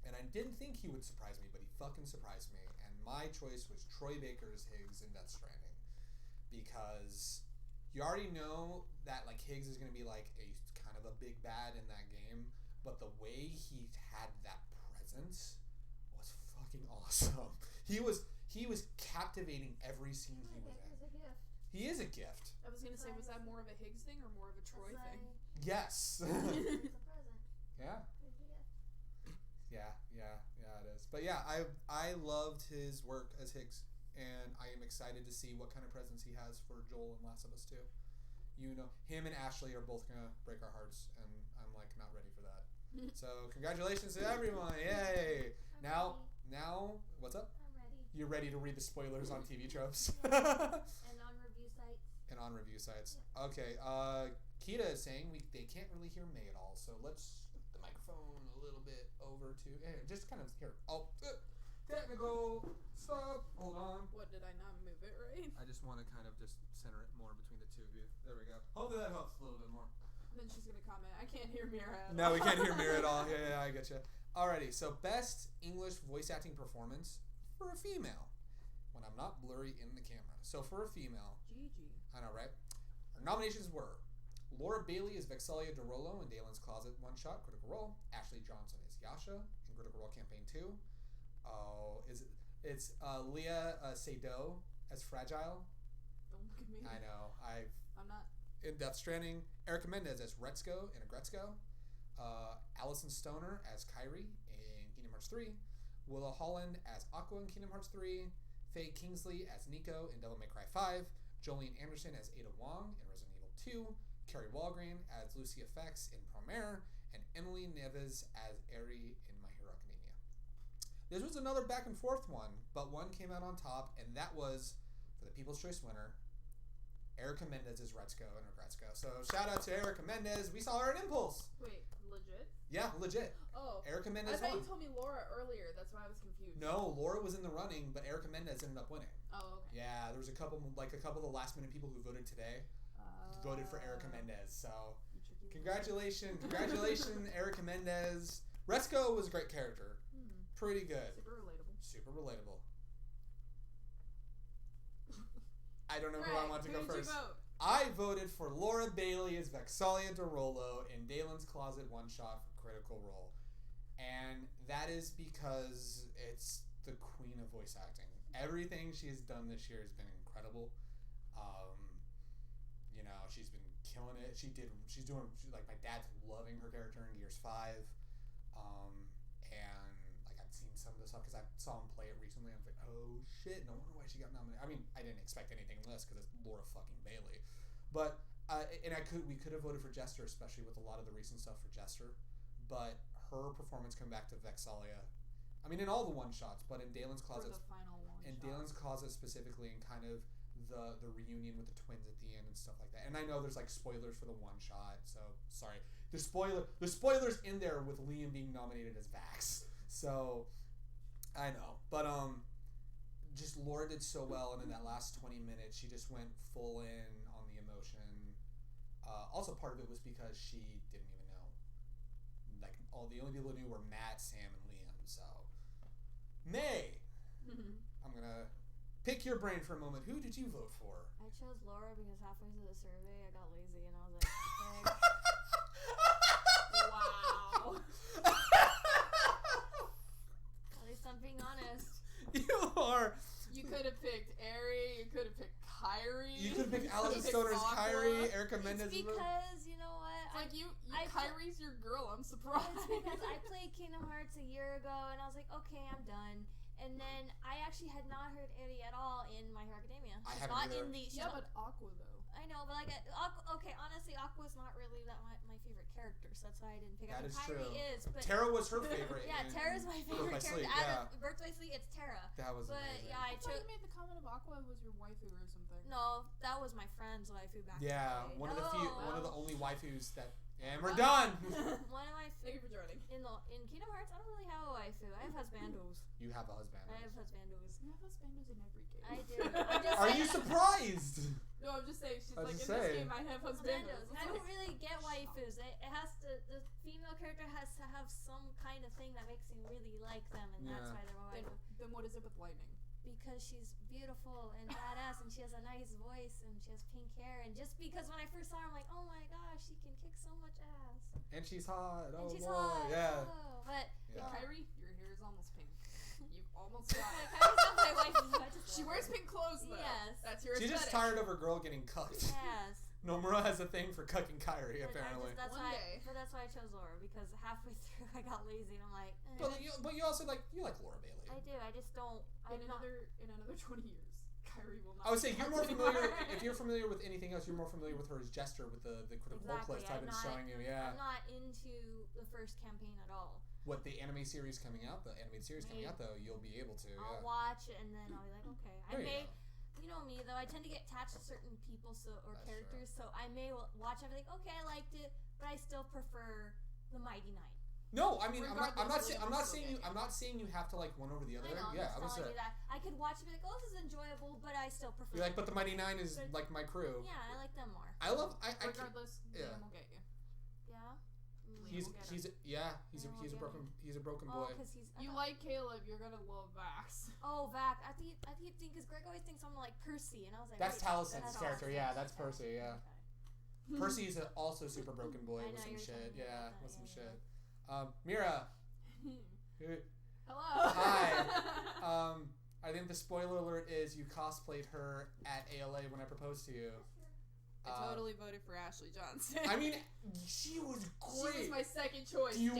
and I didn't think he would surprise me, but he fucking surprised me. And my choice was Troy Baker as Higgs in Death Stranding. Because you already know that like Higgs is going to be like a kind of a big bad in that game. But the way he had that presence was fucking awesome. He was captivating every scene he was in. He is a gift. I was going to say, was that more of a Higgs thing or more of a Troy thing? Yes. It's a present. Yeah. Yeah, it is. But yeah, I loved his work as Higgs, and I am excited to see what kind of presence he has for Joel and Last of Us 2. Him and Ashley are both gonna break our hearts, and I'm like not ready for that. So congratulations to everyone! Yay! Now, what's up? I'm ready. You're ready to read the spoilers on TV Tropes. And on review sites. Yeah. Okay. Kita is saying they can't really hear May at all, so let's shift the microphone a little bit over to just kind of here. Oh, technical stop. Hold on. What, did I not move it right? I just want to kind of just center it more between the two of you. There we go. Hopefully that helps a little bit more. Then she's gonna comment, I can't hear Mira at all. No, we can't hear Mira at all. Yeah, I get you. Alrighty, so best English voice acting performance for a female. When I'm not blurry in the camera. So for a female. GG. I know, right? Our nominations were Laura Bailey as Vexelia DeRollo in Dalen's Closet One Shot, Critical Role. Ashley Johnson as Yasha in Critical Role Campaign 2. Oh, it's Leah Seydoux as Fragile. Don't look at me. I know. I'm not. In Death Stranding. Erica Mendez as Retzko in Agretzko. Allison Stoner as Kyrie in Kingdom Hearts 3. Willa Holland as Aqua in Kingdom Hearts 3. Faye Kingsley as Nico in Devil May Cry 5. Jolene Anderson as Ada Wong in Resident Evil 2. Carrie Walgreen as Lucia Fex in Promare. And Emily Neves as Eri in My Hero Academia. This was another back and forth one, but one came out on top, and that was, for the People's Choice winner, Erica Mendez as Retzko in Agretzko. So shout out to Erica Mendez. We saw her in Impulse. Wait, legit? Yeah, legit. Oh. Erica Mendez I thought won. you told me Laura earlier. That's why I was confused. No, Laura was in the running, but Erica Mendez ended up winning. Oh, okay. Yeah, there was a couple of the last minute people who voted today voted for Erica Mendez. So, congratulations, Erica Mendez. Resco was a great character. Pretty good. Super relatable. I don't know who I want to go first. Who did you vote? I voted for Laura Bailey as Vexalia DeRollo in Dalen's Closet one-shot for Critical Role. And that is because it's the queen of voice acting. Everything she has done this year has been incredible. She's been killing it. Like, my dad's loving her character in Gears 5. And, like, I've seen some of the stuff because I saw him play it recently. I was like, oh, shit, no wonder why she got nominated. I mean, I didn't expect anything less because it's Laura fucking Bailey. But, we could have voted for Jester, especially with a lot of the recent stuff for Jester. But her performance coming back to Vexalia, I mean, in all the one-shots, but in Dalen's Closet. For the final one. In Dalen's Closet specifically, and kind of the reunion with the twins at the end and stuff like that. And I know there's like spoilers for the one shot, so sorry. The spoilers in there with Liam being nominated as Vax. So I know. But just Laura did so well, and in that last 20 minutes she just went full in on the emotion. Also part of it was because she didn't even know. Like the only people who knew were Matt, Sam, and Liam. So May. I'm gonna pick your brain for a moment. Who did you vote for? I chose Laura because halfway through the survey I got lazy and I was like, heck. Wow. At least I'm being honest. You are. You could have picked Ari. You could have picked Kyrie. You could have picked Allison Stoner's Kyrie, Erica Mendez. It's because, you know what? Like Kyrie's your girl. I'm surprised. It's because I played Kingdom Hearts a year ago and I was like, okay, I'm done. And then I actually had not heard Eddie at all in My Hero Academia. I haven't either. But Aqua though. I know, but like, okay, honestly, Aqua's not really my favorite character, so that's why I didn't pick her. That is Kyrie true. is, but Tara was her favorite. Yeah, Tara's my favorite character. Birth by Sleep, it's Tara. That was amazing. Yeah, I chose. You made the comment of Aqua was your waifu or something. No, that was my friend's waifu back. Yeah, in the day. one of the only waifus that. And we're done. One of my. Thank you for joining. In Kingdom Hearts, I don't really have a waifu. I have husbandos. You have a husband. I have husbandos. You have husbandos in every game. I do. Are you surprised? No, I'm just saying. She's like, in this game, I have husbandos. I don't really get waifus. It has to. The female character has to have some kind of thing that makes me really like them, and that's why they're my waifu. Then what is it with Lightning? Because she's beautiful and badass, and she has a nice voice, and she has pink hair, and just because when I first saw her, I'm like, oh my gosh, she can kick so much ass. And she's hot. Oh, and she's boy. hot. Yeah. Oh, but Kyrie, your hair is almost pink. You've almost got it. Kyrie's not my wife. She wears pink clothes though. Yes. That's your She's aesthetic. just tired of her girl getting cucked. Yes. Nomura has a thing for cucking Kyrie, apparently. That's why I chose Laura, because halfway through I got lazy and I'm like. But you also like Laura Bailey. I do. I just don't. In another 20 years, Kyrie will not. I would say you're more familiar. If you're familiar with anything else, you're more familiar with her as Jester with the Critical Role clips I've been showing you. Yeah. I'm not into the first campaign at all. What the anime series coming out? The animated series coming out though, you'll be able to. I'll watch and then I'll be like, okay. You know me though. I tend to get attached to certain people or characters, so I may watch. I'll be like, okay, I liked it, but I still prefer the Mighty Nine. No, I mean, I'm not saying you have to like one over the other. I know, yeah, I was telling you that. I could watch it and be like, oh, this is enjoyable, but I still prefer. You're like, but the Mighty Nine is like my crew. Yeah, I like them more. Regardless, Liam will get you. Yeah. He's a broken boy. You like Caleb, you're gonna love Vax. Oh, Vax! I think because Greg always thinks I'm like Percy, and I was like, that's Talison's character. Yeah, that's Percy. Yeah. Okay. Percy is also super broken boy with some shit. Yeah, with some shit. Mira. Hello. Hi. I think the spoiler alert is you cosplayed her at ALA when I proposed to you. I totally voted for Ashley Johnson. I mean, she was great. She was my second choice. Do you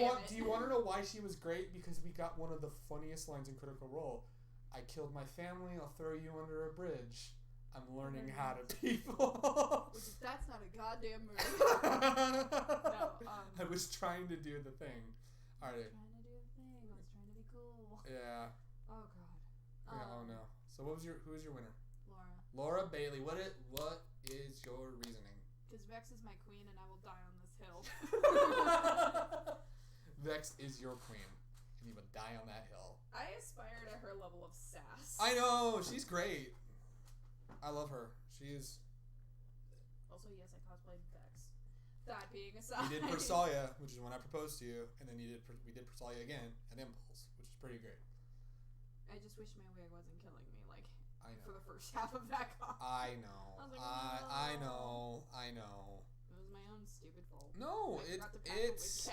want to know why she was great? Because we got one of the funniest lines in Critical Role. I killed my family. I'll throw you under a bridge. I'm learning how to people. That's not a goddamn movie. No, I was trying to do the thing. All right. I was trying to do the thing. I was trying to be cool. Yeah. Oh god. Yeah, oh no. So who was your winner? Laura Bailey. What is your reasoning? Because Vex is my queen, and I will die on this hill. Vex is your queen, and you will die on that hill. I aspire to her level of sass. I know, she's great. I love her. She is. Also, yes, I cosplayed Vex. That being aside. You did Persalia, which is when I proposed to you, and then we did Persalia again at Impulse, which is pretty great. I just wish my wig wasn't killing me, like, I know. for the first half of that cosplay. I know. I know. It was my own stupid fault. No, it happens.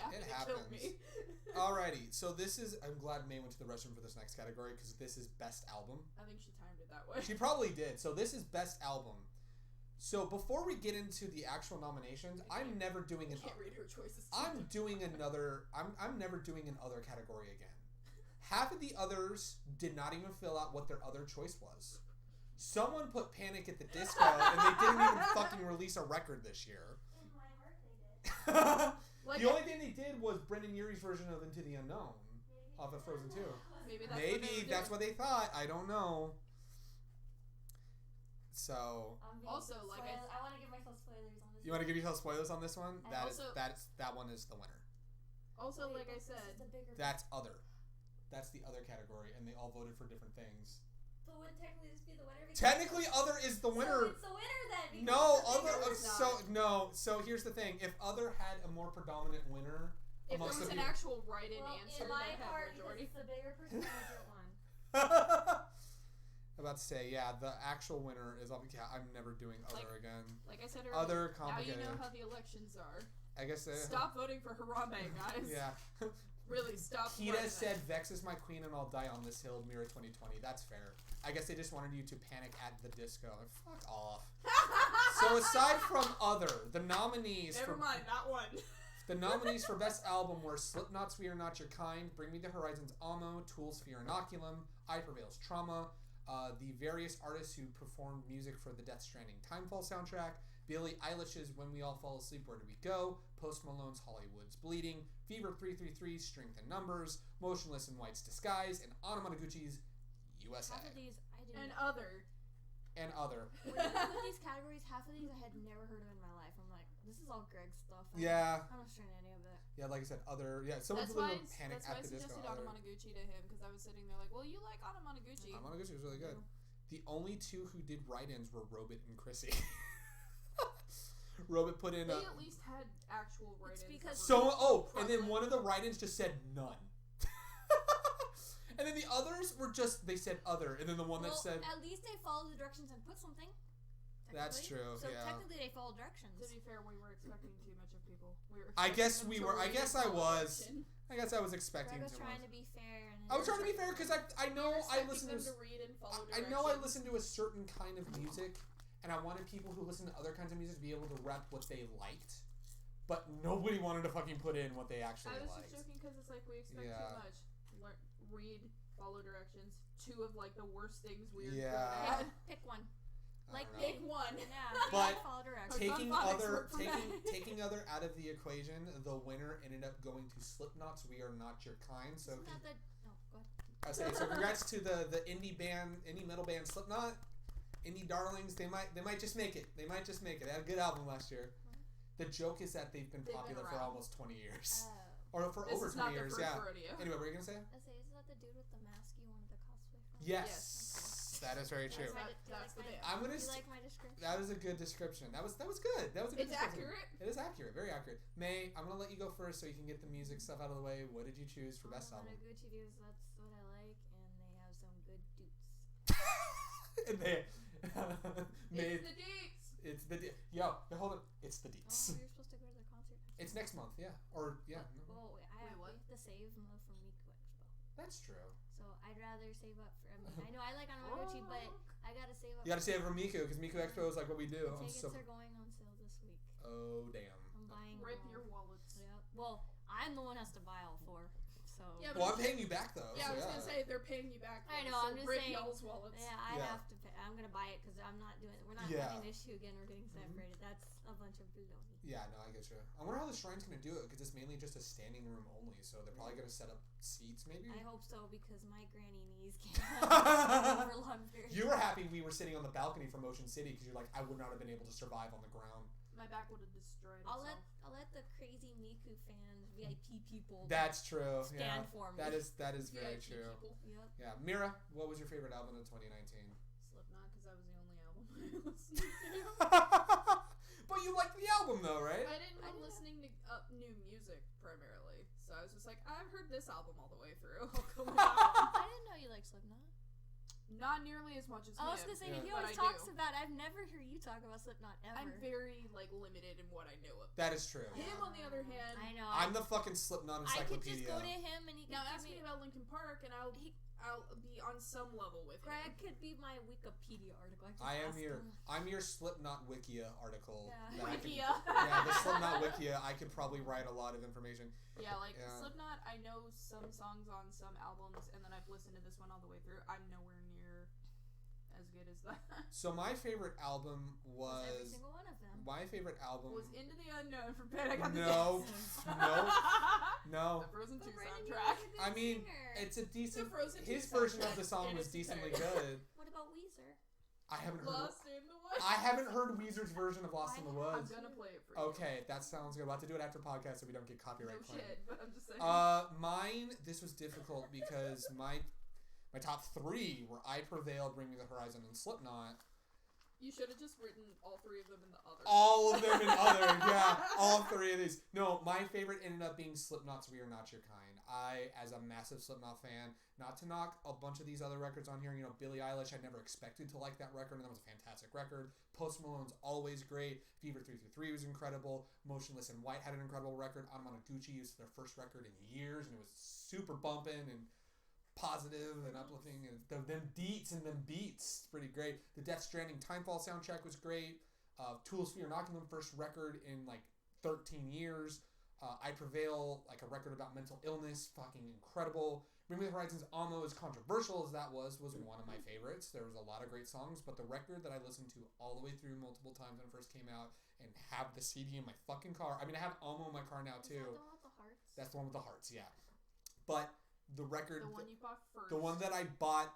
Alrighty, so I'm glad May went to the restroom for this next category because this is best album. I think she timed it that way. She probably did. So this is best album. So before we get into the actual nominations, I'm never doing an. Can't read her choices. I'm doing another. I'm never doing an other category again. Half of the others did not even fill out what their other choice was. Someone put Panic at the Disco, and they didn't even fucking release a record this year. In my heart, they did. The only thing they did was Brendan Urie's version of Into the Unknown off of Frozen 2. Maybe that's what they thought. I don't know. So also, like, I want to give myself spoilers on this. You want to give yourself spoilers on this one? And That one is the winner. Also, like I said, that's other. That's the other category, and they all voted for different things. But would technically this be the winner? Technically, other is the winner. So it's the winner then. No, other. So here's the thing: if other had a more predominant winner, if there was an actual write-in answer, in my that heart, majority. it's the bigger percentage that won. I'm about to say, yeah, the actual winner is. Yeah, I'm never doing other again. Like I said earlier, other complicated. Now you know how the elections are. I guess. Stop voting for Harambe, guys. Yeah. Really, stop. Kita said, Vex is my queen and I'll die on this hill, Mira 2020. That's fair. I guess they just wanted you to panic at the disco. Fuck off. So aside from other, the nominees Never mind, not one. The nominees for Best Album were Slipknot's We Are Not Your Kind, Bring Me the Horizon's Amo, Tool's Fear Inoculum, I Prevail's Trauma, the various artists who performed music for the Death Stranding Timefall soundtrack, Billie Eilish's When We All Fall Asleep, Where Do We Go, Post Malone's Hollywood's Bleeding, Fever 333's Strength in Numbers, Motionless in White's Disguise, and Anna Monoguchi's USA. Half of these I didn't. And other. When you put these categories, half of these I had never heard of in my life. I'm like, this is all Greg's stuff. I'm not sure any of it. Yeah, like I said, other. Yeah, someone put a Panic at the Disco. That's why I suggested Anna Monoguchi to him, because I was sitting there like, well, you like Anna Monoguchi. Anna Monoguchi was really good. The only two who did write-ins were Robit and Chrissy. Robit put in They at least had actual write-ins. And then one of the write-ins just said none. And then the others were just, they said other. And then the one that said... at least they followed the directions and put something. That's true, so technically they followed directions. To be fair, we were expecting too much of people. I guess we were. I guess I was. I guess I was expecting too much. I was trying to be fair. I was trying to be fair because I know I listen to... I know I listen to a certain kind of music. And I wanted people who listen to other kinds of music to be able to rep what they liked. But nobody wanted to fucking put in what they actually liked. I was just joking because it's like we expect too much. Read, follow directions. Two of like the worst things we're good at. Pick one. Pick one. Yeah. But follow directions. taking other out of the equation, the winner ended up going to Slipknot's We Are Not Your Kind. So go ahead. I say so. Congrats to the indie metal band Slipknot. Indie darlings, they might just make it. They might just make it. They had a good album last year. The joke is that they've been popular for almost 20 years. Or for over 20 years, yeah. Anyway, what were you going to say? Is that the dude with the mask you wanted to cosplay from? Yes. That is very true. That's the bit. I'm gonna. Do you like my description? That was a good description. That was good. That was a good description. Accurate. It is accurate. Very accurate. May, I'm gonna let you go first so you can get the music stuff out of the way. What did you choose for best album? Gucci dudes. That's what I like, and they have some good dudes. And they. It's the deets. It's the yo. Hold on. It's the deets. Oh, you're supposed to go to their concert. It's next month. Yeah. Or yeah. Well, I have to save from Miku Expo. That's true. So I'd rather save up for. I know I like Anamaguchi, but I gotta save up. You gotta save for Miku because Miku Expo is like what we do. Tickets are going on sale this week. Oh damn. I'm buying. Rip your wallets. Yeah. Well, I'm the one who has to buy all four. So. Yeah, well, I'm paying you back though. Yeah, I was gonna say they're paying you back. I know. I'm just rip saying. Y'all's wallets. Yeah, I have to pay. I'm gonna buy it because I'm not doing it. We're not having an issue again. We're getting separated. That's a bunch of baloney. Yeah, no, I get you. I wonder how the Shrine's gonna do it because it's mainly just a standing room only. So they're probably gonna set up seats, maybe. I hope so because my granny knees can't for long periods. You were happy we were sitting on the balcony from Ocean City because you're like, I would not have been able to survive on the ground. My back would have destroyed I'll itself. let the crazy Miku fans, VIP people. That's true. Stand for me. That is very VIP true. People. Yep. Yeah, Mira, what was your favorite album in 2019? Slipknot, because that was the only album I listened to. But you liked the album though, right? I didn't like listening to new music primarily, so I was just like, I've heard this album all the way through. I'll go with that one. I didn't know you liked Slipknot. Not nearly as much as him. I was gonna say he always talks about. I've never heard you talk about Slipknot ever. I'm very limited in what I know of. That is true. Him, on the other hand, I know. I'm the fucking Slipknot encyclopedia. I could just go to him and he could ask me about Linkin Park and I'll be on some level with him. Greg could be my Wikipedia article. I'm your Slipknot Wikia article. Yeah. Wikia. The Slipknot Wikia. I could probably write a lot of information. Yeah, Slipknot. I know some songs on some albums, and then I've listened to this one all the way through. I'm nowhere near as good as that. So my favorite album was every single one of them. My favorite album was Into the Unknown from Panic at the No. The Frozen 2 soundtrack. I mean, it's a decent. His soundtrack. Version of the song was decently good. What about Weezer? I haven't heard. Lost in the Woods. I haven't heard Weezer's version of Lost in the Woods. I'm gonna play it for you. Okay, that sounds good. We'll have to do it after podcast so we don't get copyright claim. No shit, but I'm just saying. Mine. This was difficult because my top three were I Prevail, Bring Me the Horizon, and Slipknot. You should have just written all three of them in the other. All of them in other, yeah. All three of these. No, my favorite ended up being Slipknot's We Are Not Your Kind. I, as a massive Slipknot fan, not to knock a bunch of these other records on here, Billie Eilish, I never expected to like that record, and that was a fantastic record. Post Malone's always great. Fever 333 was incredible. Motionless in White had an incredible record. Anamanaguchi used their first record in years, and it was super bumping and positive and uplifting, and them deets and them beats, pretty great. The Death Stranding Timefall soundtrack was great. Tool's Fear Inoculum, first record in 13 years. I Prevail, a record about mental illness, fucking incredible. Bring Me the Horizon's Amo, as controversial as that was one of my favorites. There was a lot of great songs, but the record that I listened to all the way through multiple times when it first came out and have the CD in my fucking car. I mean, I have Amo in my car now too. Is that the one with the hearts? That's the one with the hearts, yeah. But the record, the one you bought first. the one that I bought,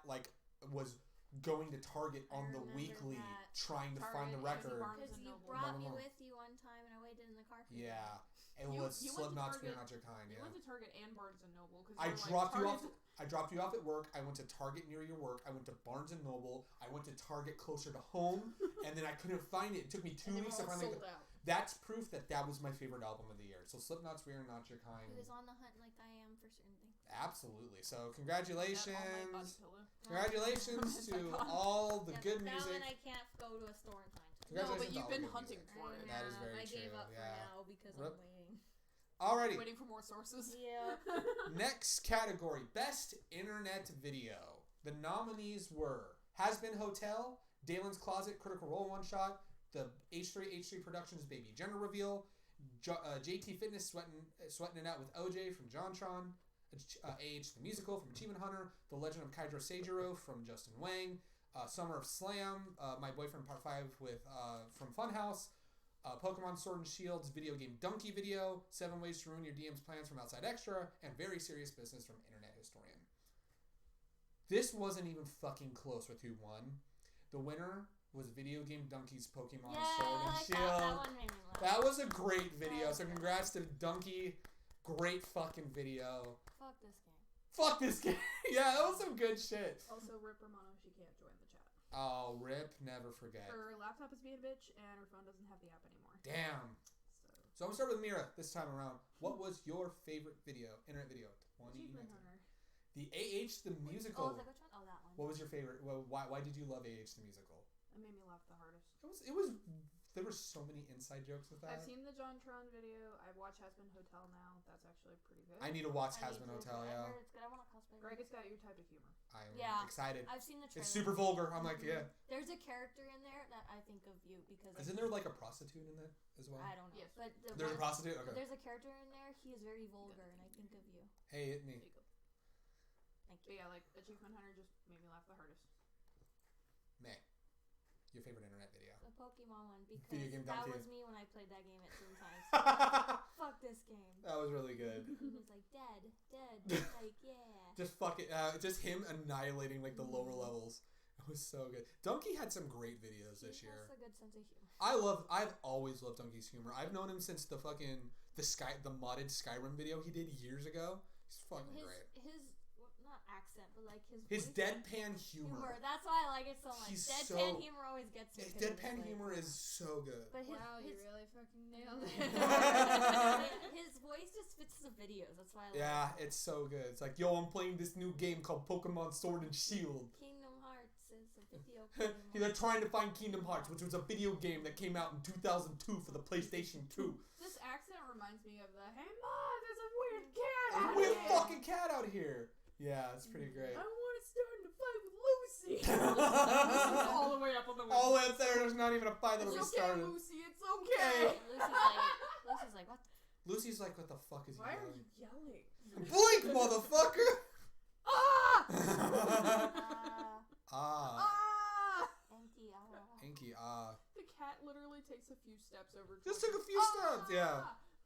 was going to Target on the weekly, trying to find the record. Because you brought me with you one time, and I waited in the car for you. Yeah, it was Slipknot's We Are Not Your Kind. Yeah. You went to Target and Barnes and Noble. I dropped you off. I dropped you off at work. I went to Target near your work. I went to Barnes and Noble. I went to Target closer to home, and then I couldn't find it. It took me 2 weeks to finally. That's proof that was my favorite album of the year. So Slipknot's We Are Not Your Kind. He was on the hunt like I am for certain things. Absolutely. So congratulations. Congratulations to all the good music. Now I can't go to a store and find it. No, but you've been hunting for it. That is very true. I gave up for now because I'm waiting. Alrighty. Waiting for more sources. Yeah. Next category, Best Internet Video. The nominees were Has Been Hotel, Dalen's Closet, Critical Role One Shot, the H3 Productions Baby Gender Reveal, JT Fitness Sweating It Out with OJ from JonTron, AH the Musical from Achievement Hunter, The Legend of Kaijiro Seijiro from Justin Wang, Summer of Slam, My Boyfriend Part 5 from Funhouse, Pokemon Sword and Shield's Video Game Donkey Video, 7 Ways to Ruin Your DM's Plans from Outside Extra, and Very Serious Business from Internet Historian. This wasn't even fucking close with who won. The winner was Video Game Donkey's Pokemon Sword and Shield. That one made me laugh. That was a great video, so congrats to Donkey. Great fucking video. Fuck this game. Fuck this game. Yeah, that was some good shit. Also, Rip Romano, she can't join the chat. Oh, Rip, never forget. Her laptop is being a bitch, and her phone doesn't have the app anymore. Damn. So I'm gonna start with Mira this time around. What was your favorite internet video? Achievement Hunter. The AH the Musical. Oh, which one? Oh, that one. What was your favorite? Why did you love AH the Musical? It made me laugh the hardest. It was. There were so many inside jokes with that. I've seen the JonTron video. I've watched Has Been Hotel now. That's actually pretty good. I need to watch Has Been Hotel. Yeah. It's good. I want to cosplay. Greg has got your type of humor. I'm excited. I've seen the trailer. It's super vulgar. I'm like, yeah. There's a character in there that I think of you because. Isn't there a prostitute in that as well? I don't know. Yes. But there's a prostitute. Okay. There's a character in there. He is very vulgar, and I think of you. Hey, hit me. Thank you. But yeah, Achievement Hunter just made me laugh the hardest. May. Your favorite internet video? The Pokemon one, because Video Game that Donkey. was me when I played that game at 10 times. Fuck this game. That was really good. He was like, dead. Like, yeah. Just fucking, just him annihilating the lower levels. It was so good. Donkey had some great videos this year. He has a good sense of humor. I've always loved Donkey's humor. I've known him since the modded Skyrim video he did years ago. He's fucking great. His not accent, but like his deadpan humor. That's why I like it so much. Deadpan humor always gets me. Deadpan humor is so good. But you really fucking nailed it. His voice just fits the videos. That's why I like it. Yeah, it's so good. It's like, yo, I'm playing this new game called Pokemon Sword and Shield. Kingdom Hearts is a video game. They're trying to find Kingdom Hearts, which was a video game that came out in 2002 for the PlayStation 2. This accent reminds me of the, hey mom, there's a weird cat out here. Weird fucking cat out here. Yeah, it's pretty great. I want to start to fight with Lucy. Lucy's all the way up on the window. All the way up there, there's not even a fight that'll be started. Lucy, it's okay. Lucy's like, what? Lucy's like, what the fuck is he Why yelling? are you yelling? Blink, motherfucker! Enki, The cat literally takes a few steps over. Just took a few steps, yeah.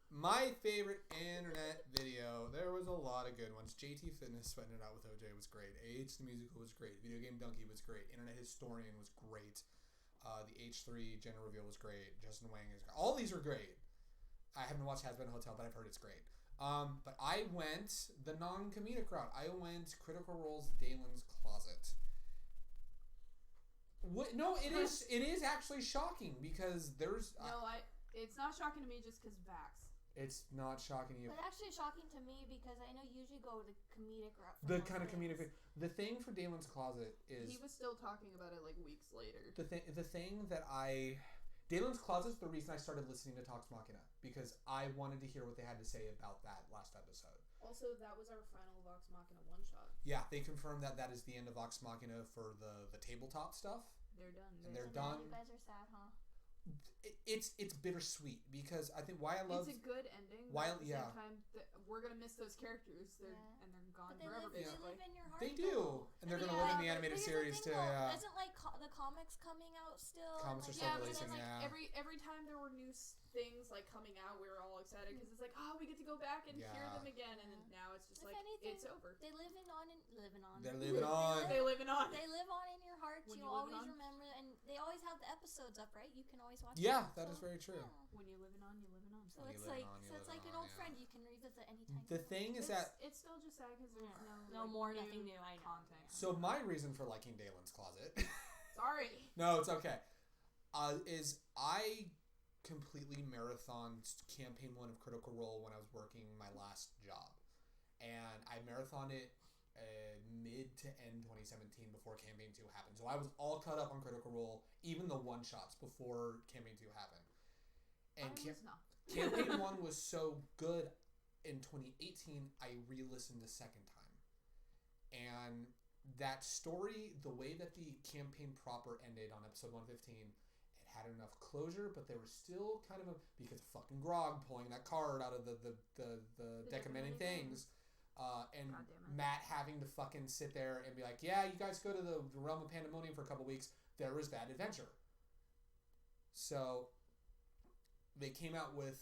My favorite internet video, there was a lot of good ones. JT Fitness sweating it out with OJ was great. AH the Musical was great. Video Game Donkey was great. Internet Historian was great. The H3 Gender Reveal was great. Justin Wang is great. All these are great. I haven't watched Has Been a Hotel, but I've heard it's great. But I went the non-comedic route. I went Critical Role's Dalen's Closet. No, it is actually shocking because there's... it's not shocking to me just because Vax. It's not shocking to you. But actually shocking to me because I know you usually go the comedic route. The kind of comedic... The thing for Dalen's Closet is... He was still talking about it like weeks later. The thing that Dalen's Closet is the reason I started listening to Talks Machina because I wanted to hear what they had to say about that last episode. Also, that was our final Vox Machina one-shot. Yeah, they confirmed that is the end of Vox Machina for the tabletop stuff. They're done. They're done. You guys are sad, huh? It's bittersweet because I think why I love... It's a good ending. Why, but at the same time, we're going to miss those characters. And they're gone forever, basically. They live in your heart. They do. And they're going to live in the animated series, too, yeah. Isn't, the comics coming out still? Comics are still releasing, Every time there were new things, coming out, we were all excited because it's like, we get to go back and hear them again. And now it's just it's over. They live on. They're living on. They live on. They live on in your heart. You always remember. And they always have the episodes up, right? You can always watch them. Yeah, that is very true. Yeah. When you're living on, you're living on. So it's like an old friend you can revisit anytime. The thing is that it's still just sad because there's nothing new. I know. Content. So my reason for liking Dalen's Closet. Sorry. No, it's okay. Is I completely marathoned campaign 1 of Critical Role when I was working my last job, and I marathoned it mid to end 2017 before campaign 2 happened. So I was all caught up on Critical Role, even the one shots before campaign 2 happened. And campaign 1 was so good. In 2018, I re-listened a second time, and that story, the way that the campaign proper ended on episode 115, it had enough closure, but there was still kind of because of fucking Grog pulling that card out of the deck of many things, and Matt having to fucking sit there and be like, yeah, you guys go to the realm of Pandemonium for a couple weeks. There was that adventure. So they came out with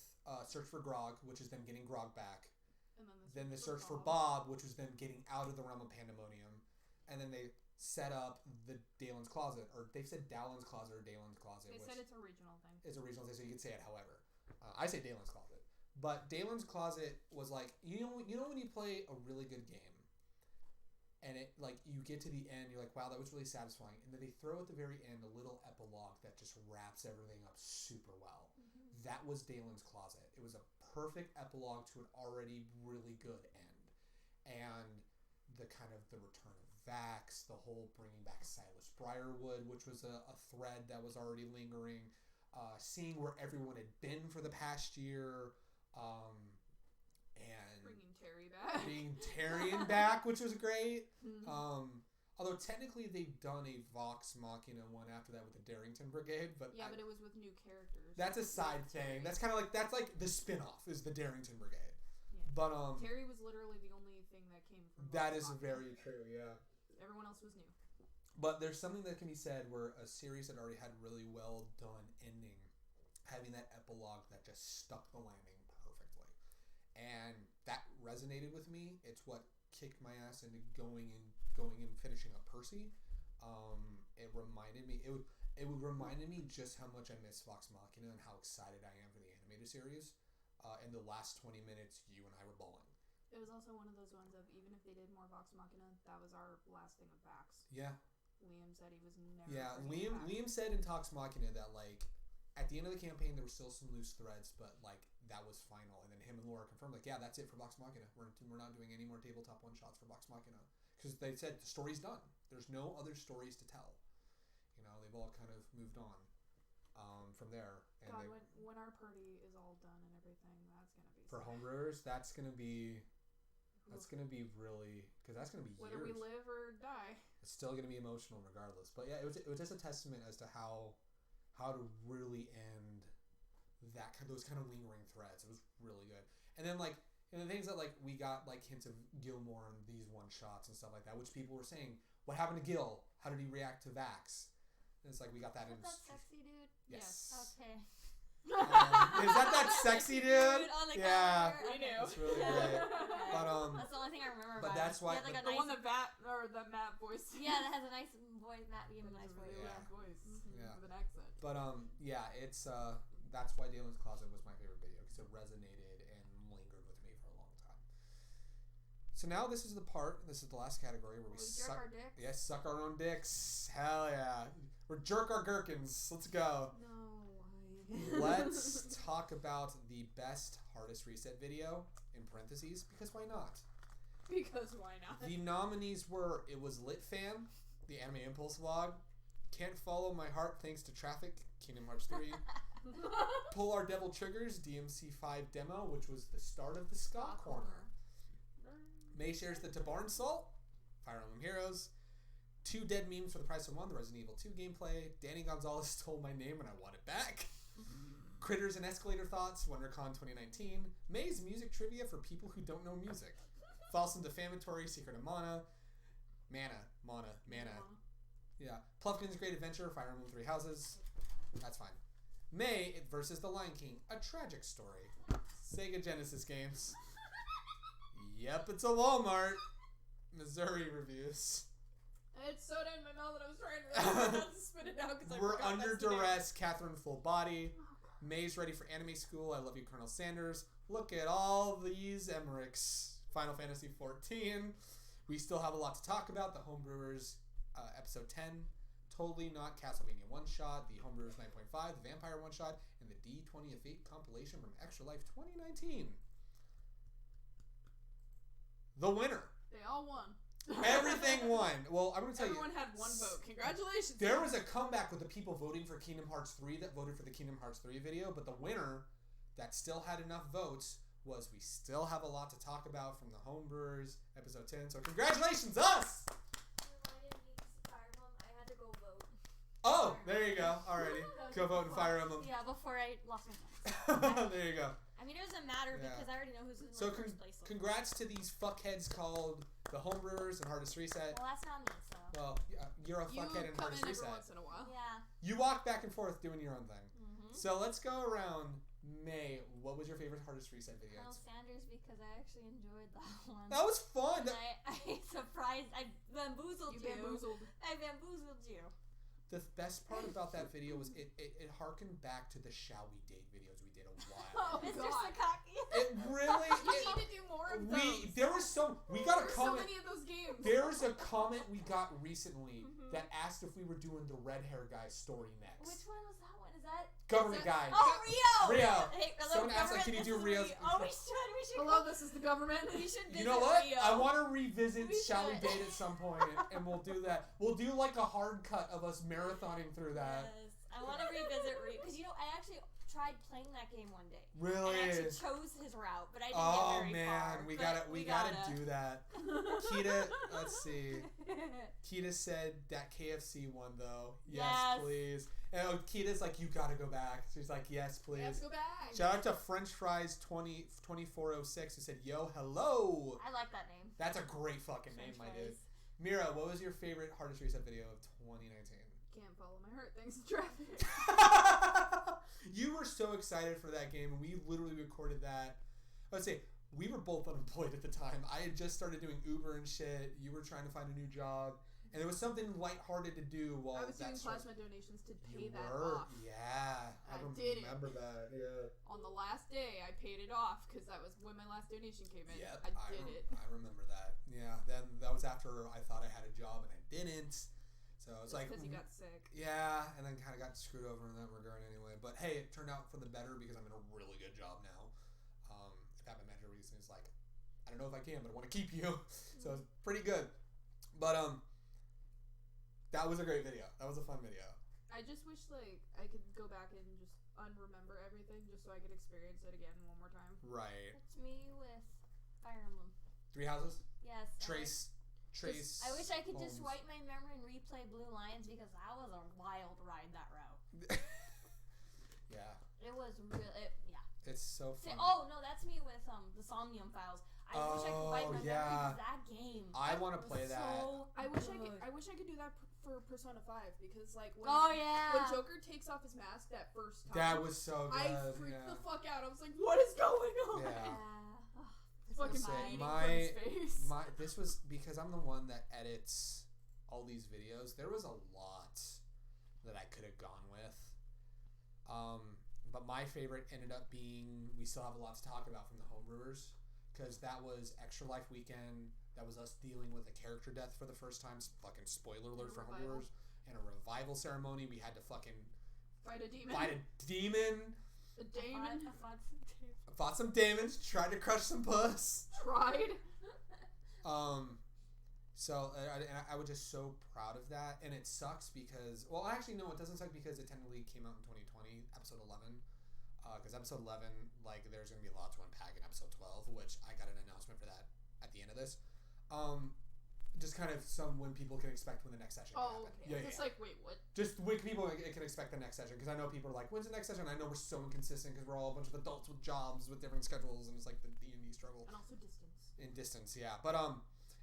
Search for Grog, which is them getting Grog back. And then the Search for Bob, which was them getting out of the realm of Pandemonium. And then they set up the Dalen's Closet, or they said Dalen's Closet or Dalen's Closet. They said it's a regional thing. It's a regional thing, so you could say it however. I say Dalen's Closet. But Dalen's Closet was like, you know when you play a really good game, and it you get to the end, you're like, wow, that was really satisfying. And then they throw at the very end a little epilogue that just wraps everything up super well. Mm-hmm. That was Dalen's Closet. It was a perfect epilogue to an already really good end. And the kind of the return of Vax, the whole bringing back Silas Briarwood, which was a thread that was already lingering, seeing where everyone had been for the past year, and bringing Tyrion back, which was great. Mm-hmm. Although technically they've done a Vox Machina one after that with the Darrington Brigade, but but it was with new characters. That's a side thing. That's kind of like the spin-off is the Darrington Brigade. Yeah. But Terry was literally the only thing that came from. That is very true. Yeah. Everyone else was new. But there's something that can be said where a series that already had really well done ending, having that epilogue that just stuck the landing perfectly, and that resonated with me. It's what kicked my ass into going and finishing up Percy. it reminded me it reminded me just how much I miss Vox Machina and how excited I am for the animated series. In the last 20 minutes, you and I were bawling. It was also one of those ones of even if they did more Vox Machina, that was our last thing of Vax. Yeah. Liam said he was never. Yeah, Liam said in Vox Machina that like at the end of the campaign there were still some loose threads, but like that was final. And then him and Laura confirmed like, yeah, that's it for Vox Machina. We're not doing any more tabletop one shots for Vox Machina because they said the story's done. There's no other stories to tell. You know, they've all kind of moved on from there. And God, when our party is all done and everything, that's gonna be for homebrewers. That's gonna be really because that's gonna be whether years. we live or die. It's still gonna be emotional regardless. But yeah, it was just a testament as to how to really end those kind of lingering threads. It was really good. And then like and the things that like we got like hints of Gilmore and these one shots and stuff like that, which people were saying, what happened to Gil? How did he react to Vax? And it's like we got that in. Is that sexy dude? Yes. Okay. Is that sexy dude? On the yeah. cover? We knew. It's really great. Okay. But that's the only thing I remember about but that's why like the one that Matt voice. Yeah, that has a nice voice. Matt gave him a nice voice. Really Yeah. voice. Mm-hmm. Yeah. With an accent. But yeah, it's that's why Dalen's Closet was my favorite video because it resonated and lingered with me for a long time. So now this is the last category where we jerk our dicks. Yes, suck our own dicks. Hell yeah. We're jerk our gherkins. Let's go. No. Let's talk about the best hardest reset video in parentheses because why not? Because why not? The nominees were It Was Lit Fan, the Anime Impulse vlog, Can't Follow My Heart Thanks to Traffic, Kingdom Hearts 3, Pull Our Devil Triggers, DMC5 demo, which was the start of the Ska Corner. May shares the Tabarn Salt, Fire Emblem Heroes, 2 dead memes for the price of 1, the Resident Evil 2 gameplay, Danny Gonzalez stole my name and I want it back, Critters and Escalator Thoughts, WonderCon 2019, May's music trivia for people who don't know music, False and Defamatory, Secret of Mana. Yeah. Plufkin's Great Adventure, Fire Emblem 3 Houses. That's fine. May versus The Lion King, A Tragic Story. Sega Genesis games. Yep, it's a Walmart. Missouri reviews. I had soda in my mouth and I was trying to spit it out because I We're forgot Under that's the name. Duress, Catherine Full Body. May's ready for anime school. I love you, Colonel Sanders. Look at all these Emmerichs. Final Fantasy 14. We still have a lot to talk about. The Homebrewers episode 10. Totally Not Castlevania One Shot. The Homebrewers 9.5. The Vampire One Shot. And the D20 of Fate compilation from Extra Life 2019. The winner. They all won. Everything won. Well, I'm going to tell Everyone had one vote. Congratulations. There was a comeback with the people voting for Kingdom Hearts 3 that voted for the Kingdom Hearts 3 video, but the winner that still had enough votes was we still have a lot to talk about from the Homebrewers episode 10. So congratulations, us! Reminded me, Fire Emblem, I had to go vote. Oh, there you go. Alrighty. Go vote in Fire Emblem. Yeah, before I lost my phone. There you go. I mean, it doesn't matter Yeah. because I already know who's in So first place. congrats to these fuckheads called the Homebrewers and Hardest Reset. Well, that's not me, so. Well, you're a You fuckhead in come Hardest in every Reset. once in a while. Yeah. You walk back and forth doing your own thing. Mm-hmm. So let's go around. May, what was your favorite Hardest Reset video? Colonel Sanders, because I actually enjoyed that one. That was fun. And I surprised. I bamboozled you. Bamboozled. I bamboozled you. The best part about that video was it harkened back to the Shall We Date videos we did a while Oh, ago. Mr. God. Sakaki. It really... We need to do more of those. There was we got a There's comment... so many of those games. There's a comment we got recently Mhm. that asked if we were doing the red hair guy's story next. Which one was that one? Is that? Government Is guy. Oh, Rio! Rio. Hey, hello, Someone asked, like, government, can you this do is Rio's- Rio. Oh, we should. Hello, this is the government. We should visit You know what? Rio. I want to revisit We Shall We should. Date at some point, and we'll do that. We'll do like a hard cut of us marathoning through that. Yes. I want to revisit Rio. Because, I actually tried playing that game one day. Really? And I actually chose his route, but I didn't Oh get very man, far. we But gotta do that. Kita, let's see. Kita said that KFC one though. Yes, Yes. please. And Kita's like, you gotta go back. She's like, yes, please. Let's go back. Shout out to French Fries 2406 who said, yo, hello. I like that name. That's a great fucking name, French my dude. fries. Mira, what was your favorite Hardest Reset video of 2019? Can't follow my heart thanks to traffic. You were so excited for that game, and we literally recorded that. I would say we were both unemployed at the time. I had just started doing Uber and shit. You were trying to find a new job, And it was something lighthearted to do while I was doing plasma donations to pay that off. Yeah. I remember that. Yeah. On the last day, I paid it off because that was when my last donation came in. Yep, I did it. I remember that. Yeah. Then that was after I thought I had a job and I didn't. So it's like... because you got sick. Yeah. And then kind of got screwed over in that regard anyway. But hey, it turned out for the better because I'm in a really good job now. If I haven't met you recently, it's like, I don't know if I can, but I want to keep you. So it's pretty good. But, that was a great video. That was a fun video. I just wish, like, I could go back and just unremember everything just so I could experience it again one more time. Right. That's me with Fire Emblem. 3 Houses? Yes. Trace. I wish I could just Homes. wipe my memory and replay Blue Lions because that was a wild ride, that route. Yeah. It was real. Yeah. It's so fun. Oh, no, that's me with the Somnium Files. I wish I could wipe my memory because that game. I want to play that. I wish I could do that for Persona 5 because like when Joker takes off his mask that first time. That was so good. I freaked the fuck out. I was like, what is going on? Yeah. Fucking this was because I'm the one that edits all these videos. There was a lot that I could have gone with. But my favorite ended up being, we still have a lot to talk about from the homebrewers, because that was Extra Life Weekend. That was us dealing with a character death for the first time. Fucking spoiler alert for homebrewers. And a revival ceremony. We had to fucking fight a demon. A demon. I fought some demons. Tried to crush some puss. So I was just so proud of that, and it sucks because, well, actually no, it doesn't suck because it technically came out in 2020, episode 11. Because episode 11, like, there's gonna be a lot to unpack in episode 12, which I got an announcement for that at the end of this. Just kind of when people can expect when the next session can happen. Okay. Yeah, like, wait, what? Just when people can expect the next session, because I know people are like, when's the next session? I know we're so inconsistent because we're all a bunch of adults with jobs with different schedules, and it's like the D&D struggle. And also distance. In distance, yeah. But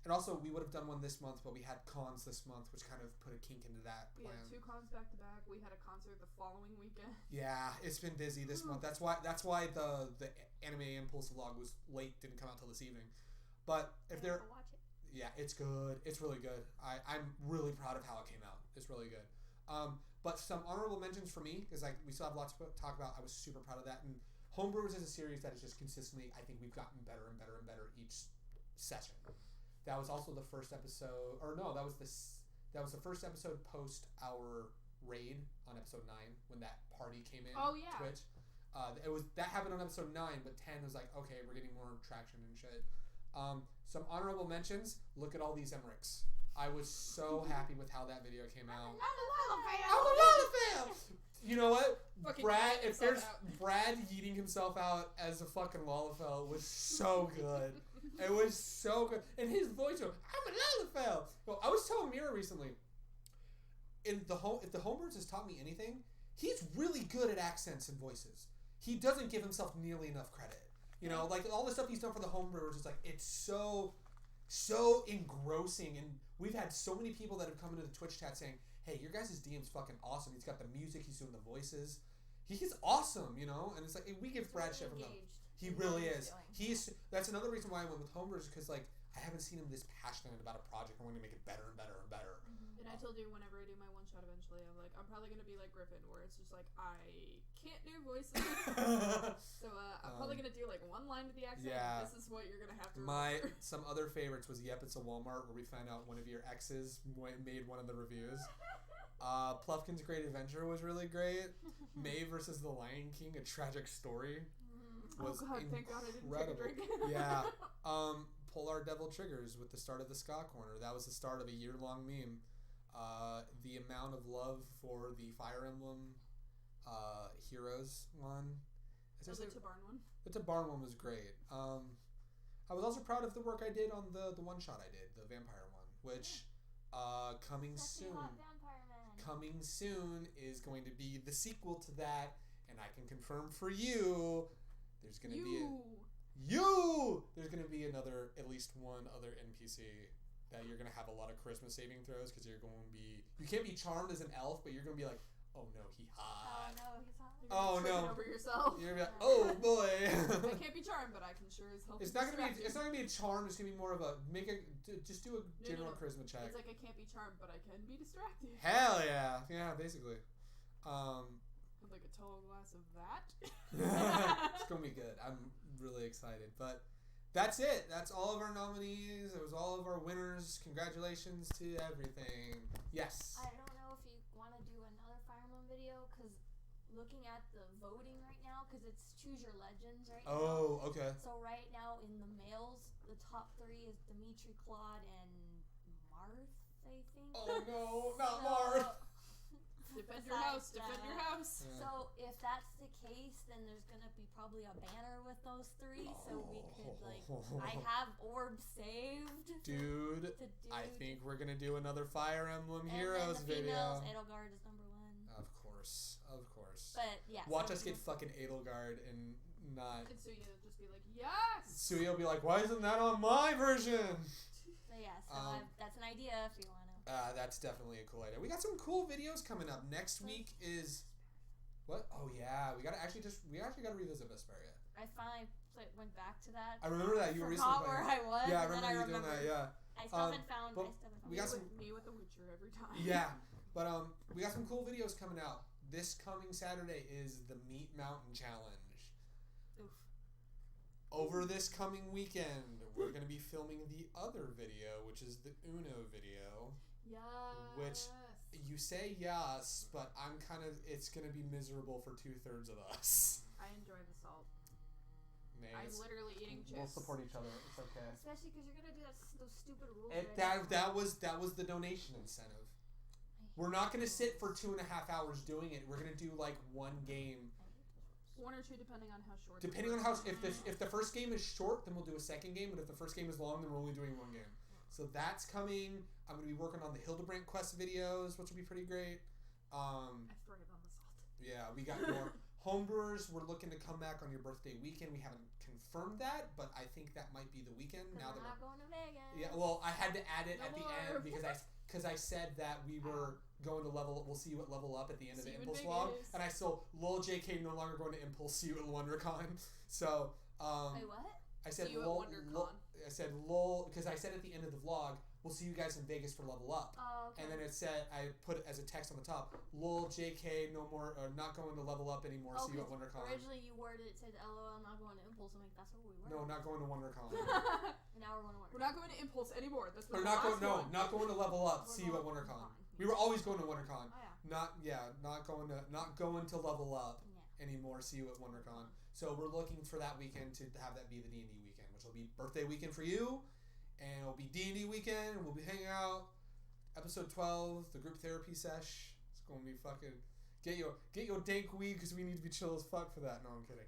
and also we would have done one this month, but we had cons this month, which kind of put a kink into that plan. We had 2 cons back to back. We had a concert the following weekend. Yeah, it's been busy this month. That's why the Anime Impulse vlog was late, didn't come out till this evening. But if they're watch it. Yeah, it's good. It's really good. I'm really proud of how it came out. It's really good. But some honorable mentions for me, because like we still have lots to talk about. I was super proud of that. And Homebrewers is a series that is just consistently, I think we've gotten better and better and better each session. That was also the first episode, or no, that was the first episode post our raid on episode 9 when that party came in. Oh yeah. Twitch. That happened on episode 9, but 10 was like, okay, we're getting more traction and shit. Some honorable mentions. Look at all these Emmerichs. I was so happy with how that video came out. I'm a Lollapale! You know what? Brad yeeting himself out as a fucking Lollapale was so good. It was so good. And his voice was, I'm a Lollapale! Well, I was telling Mira recently, if the Homebrewers has taught me anything, he's really good at accents and voices. He doesn't give himself nearly enough credit. You know, like all the stuff he's done for the Homebrewers is like, it's so engrossing, and we've had so many people that have come into the Twitch chat saying, hey, your guys' DM's fucking awesome. He's got the music, he's doing the voices. He's awesome, you know? And it's like, we give Brad shit from him. He really is. That's another reason why I went with Homebrewers, because like, I haven't seen him this passionate about a project. I want to make it better and better and better. And I told you whenever I do my one shot eventually, I'm like, I'm probably going to be like Griffin, where it's just like, I can't do voices. So I'm probably going to do like one line with the accent. Yeah. This is what you're going to have to remember. Some other favorites was Yep, It's a Walmart, where we found out one of your exes made one of the reviews. Plufkin's Great Adventure was really great. May versus the Lion King, A Tragic Story was thank God I didn't take a drink. Yeah. Polar Devil Triggers with the start of the Ska Corner. That was the start of a year-long meme. The amount of love for the Fire Emblem Heroes one. The Tabarn one? The Tabarn one was great. I was also proud of the work I did on the one shot I did, the vampire one, which coming soon is going to be the sequel to that, and I can confirm for you there's going to be at least one other NPC that you're going to have a lot of charisma saving throws, because you can't be charmed as an elf, but you're going to be like, oh no, he hot. Oh no, he's hot. Oh no! Over yourself. You're gonna be like, oh boy. I can't be charmed, but I can sure as hell. It's not gonna be a charm. It's gonna be more of a just do a general charisma check. It's like I can't be charmed, but I can be distracted. Hell yeah, yeah, basically. With like a tall glass of that. It's gonna be good. I'm really excited, but. That's it. That's all of our nominees. It was all of our winners. Congratulations to everything. Yes. I don't know if you want to do another Fire Emblem video, because looking at the voting right now, because it's Choose Your Legends right now. Oh, okay. So right now in the males, the top 3 is Dimitri, Claude, and Marth, I think. Oh no, not Marth. Defend your house. Defend your house. Yeah. So if that's the case, then there's gonna be probably a banner with those 3, so we could I have orbs saved. Dude, I think we're gonna do another Fire Emblem Heroes video. Edelgard is number 1. Of course. But yeah. Watch us get fucking Edelgard and not. And Suya will just be like, yes. Suya will be like, why isn't that on my version? So yeah, that's an idea if you want. That's definitely a cool idea. We got some cool videos coming up. Next week is what? Oh yeah, we actually gotta revisit Vesperia. I finally went back to that. I remember that you were recently playing. Where I was. Yeah, I remember you doing that. Yeah. I still haven't found. We got me with The Witcher every time. Yeah, but we got some cool videos coming out. This coming Saturday is the Meat Mountain Challenge. Oof. Over this coming weekend, we're gonna be filming the other video, which is the Uno video. Yes. Which you say yes, but it's going to be miserable for 2/3 of us. I enjoy the salt. Man, I'm literally eating chips. We'll support each other. It's okay. Especially because you're going to do those stupid rules. That was the donation incentive. We're not going to sit for 2.5 hours doing it. We're going to do like one game. 1 or 2 depending on how short. Depending on how if the first game is short, then we'll do a second game. But if the first game is long, then we're only doing one game. So that's coming. I'm going to be working on the Hildebrandt Quest videos, which will be pretty great. I thrive on the salt. Yeah, we got more homebrewers. We're looking to come back on your birthday weekend. We haven't confirmed that, but I think that might be the weekend. Now that we're going to Vegas. Yeah, well, I had to add it at the end because I said that we were going to level. We'll see you at level up at the end of the Impulse vlog, and I still lol JK no longer going to Impulse. See you at WonderCon. So wait, what? I said see you lol. at WonderCon. I said lol because I said at the end of the vlog, we'll see you guys in Vegas for level up. Oh, okay. And then it said, I put it as a text on the top, lol JK no more, not going to level up anymore. See you at WonderCon. Originally you worded it, said LOL, I'm not going to Impulse. I'm like, that's what we were. No, not going to WonderCon. And now we're going to WonderCon. We're not going to Impulse anymore. That's what not going to level up. See you at WonderCon. We were always going to WonderCon. Oh, yeah. Not going to level up anymore. See you at WonderCon. So we're looking for that weekend to have that be the D&D weekend, which will be birthday weekend for you, and it'll be D&D weekend. And we'll be hanging out. Episode 12, the group therapy sesh. It's gonna be fucking get your dank weed because we need to be chill as fuck for that. No, I'm kidding.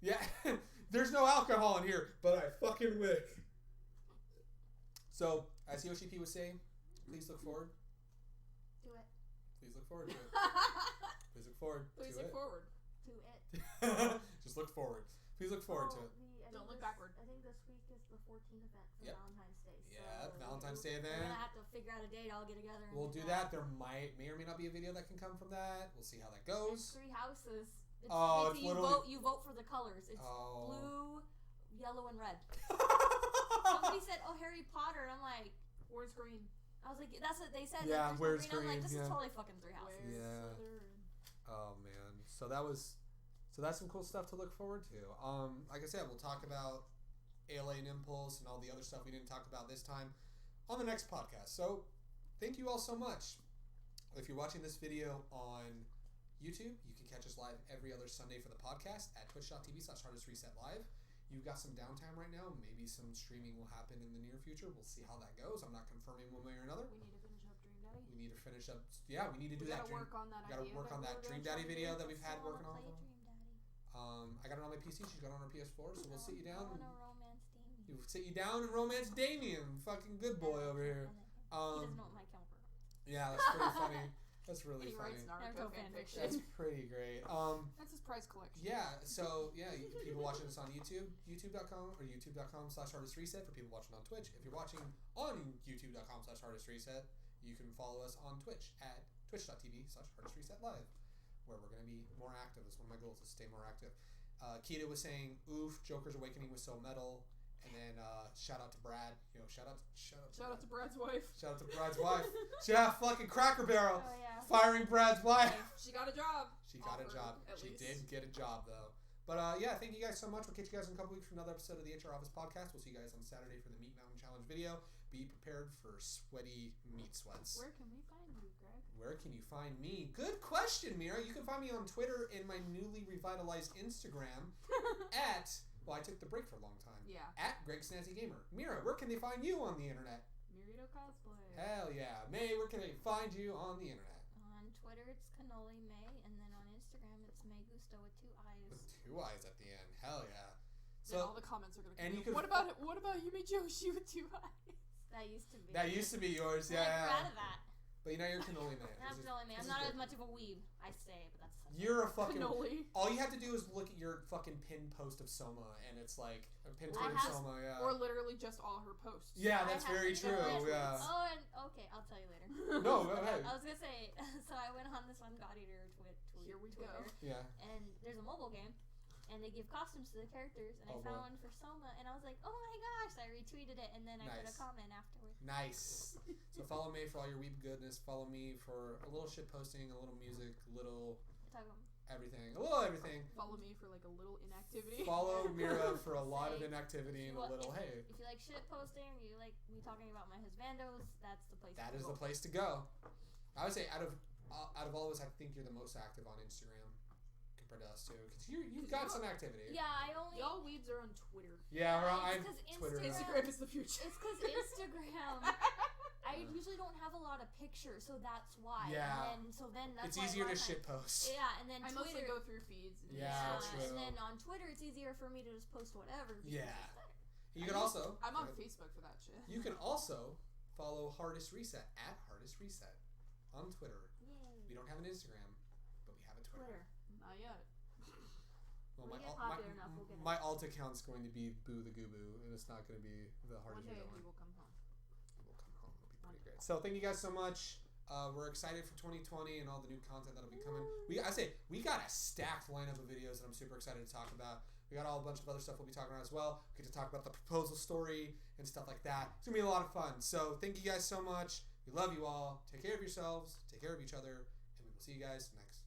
Yeah, there's no alcohol in here, but I fucking wish. So, as Yoshi P was saying, please look forward. Do it. Please look forward to it. Please look forward. Please look forward. To it. Just look forward. Please look forward to it. Don't look backward. I think this week is the 14th event for Valentine's Day. So yeah, Valentine's Day event. We're gonna have to figure out a date. I'll get together. We'll do that. There may or may not be a video that can come from that. We'll see how that goes. There's 3 houses. It's literally... You vote for the colors. It's blue, yellow, and red. Somebody said, "Oh, Harry Potter." And I'm like, "Where's green?" I was like, "That's what they said." Yeah, like, where's green? I'm like, "This is yeah. totally fucking 3 houses." Yeah. Oh man. So that's some cool stuff to look forward to. Like I said, we'll talk about ALA and Impulse and all the other stuff we didn't talk about this time on the next podcast. So thank you all so much. If you're watching this video on YouTube, you can catch us live every other Sunday for the podcast at twitch.tv/hardestresetlive. You've got some downtime right now. Maybe some streaming will happen in the near future. We'll see how that goes. I'm not confirming one way or another. We need to finish up Dream Daddy. We need to finish up. Yeah, we need to do that. We gotta work on that. We gotta work on that Dream Daddy video that we've had working on. I got it on my PC. She's got it on her PS4. So we'll sit you down. We'll sit you down and romance Damien. Fucking good boy over here. He doesn't know what my camera. Yeah, that's pretty funny. That's really funny. Naruto fanfiction. That's pretty great. That's his prize collection. Yeah, so people watching this on YouTube, youtube.com or youtube.com/hardestreset for people watching on Twitch. If you're watching on youtube.com/hardestreset, you can follow us on Twitch at twitch.tv/hardestresetlive. where we're going to be more active. That's one of my goals, is stay more active. Keita was saying, oof, Joker's Awakening was so metal. And then shout out to Brad. Shout out to Brad's wife. Shout out to Brad's wife. Yeah, fucking Cracker Barrel. Oh, yeah. Firing Brad's wife. She got a job. She did get a job, though. But thank you guys so much. We'll catch you guys in a couple weeks for another episode of the HR Office Podcast. We'll see you guys on Saturday for the Meat Mountain Challenge video. Be prepared for sweaty meat sweats. Where can we find you, Greg? Where can you find me? Good question, Mira. You can find me on Twitter and my newly revitalized Instagram at... Well, I took the break for a long time. Yeah. At Greg Snazzy Gamer. Mira, where can they find you on the internet? Mirito Cosplay. Hell yeah. May, where can they find you on the internet? On Twitter, it's Cannoli May, and then on Instagram, it's May Gusto with 2 eyes. With 2 eyes at the end. Hell yeah. So all the comments are gonna come. And what about Yume Joshi with 2 eyes? That used to be. That used to be yours. Yeah. I'm proud of that. But you're Cannoli May. I'm Cannoli May. I'm not as much of a weeb, I say, but that's. You're a fucking. Cannoli. All you have to do is look at your fucking pin post of Soma, and it's like a pin tweet of Soma, yeah. Or literally just all her posts. Yeah, that's very true. Yeah. Oh, and okay, I'll tell you later. No, go ahead. I was gonna say, so I went on this one God Eater Twitter. Here we Twitter, go. Yeah. And there's a mobile game. And they give costumes to the characters, and I found one for Soma, and I was like, oh my gosh, I retweeted it, and then I put a comment afterwards. Nice. So follow me for all your weeb goodness, follow me for a little shit posting, a little music, a little everything, a little everything. Follow me for like a little inactivity. Follow Mira for a lot of inactivity and a little, If you like shit posting, or you like me talking about my husbandos, that's the place to go. That is the place to go. I would say out of all of us, I think you're the most active on Instagram. Compared to us too, because you've got some activity. Yeah, y'all weebs are on Twitter. Yeah, I'm Twitter. Instagram is the future. It's because Instagram. I usually don't have a lot of pictures, so that's why. Yeah. And then that's it's easier to shit post. Yeah, and then I mostly go through feeds. True. And then on Twitter, it's easier for me to just post whatever. Yeah. You can also. I'm on Facebook for that shit. You can also follow Hardest Reset at Hardest Reset on Twitter. Yay. We don't have an Instagram, but we have a Twitter. Not yet. Well, my alt account's going to be Boo the Gooboo, and it's not going to be the Hardest Reset one. One day we will come home. We'll come home. It'll be pretty great. So thank you guys so much. We're excited for 2020 and all the new content that'll be coming. We got a stacked lineup of videos that I'm super excited to talk about. We got a bunch of other stuff we'll be talking about as well. We get to talk about the proposal story and stuff like that. It's going to be a lot of fun. So thank you guys so much. We love you all. Take care of yourselves. Take care of each other. And we will see you guys next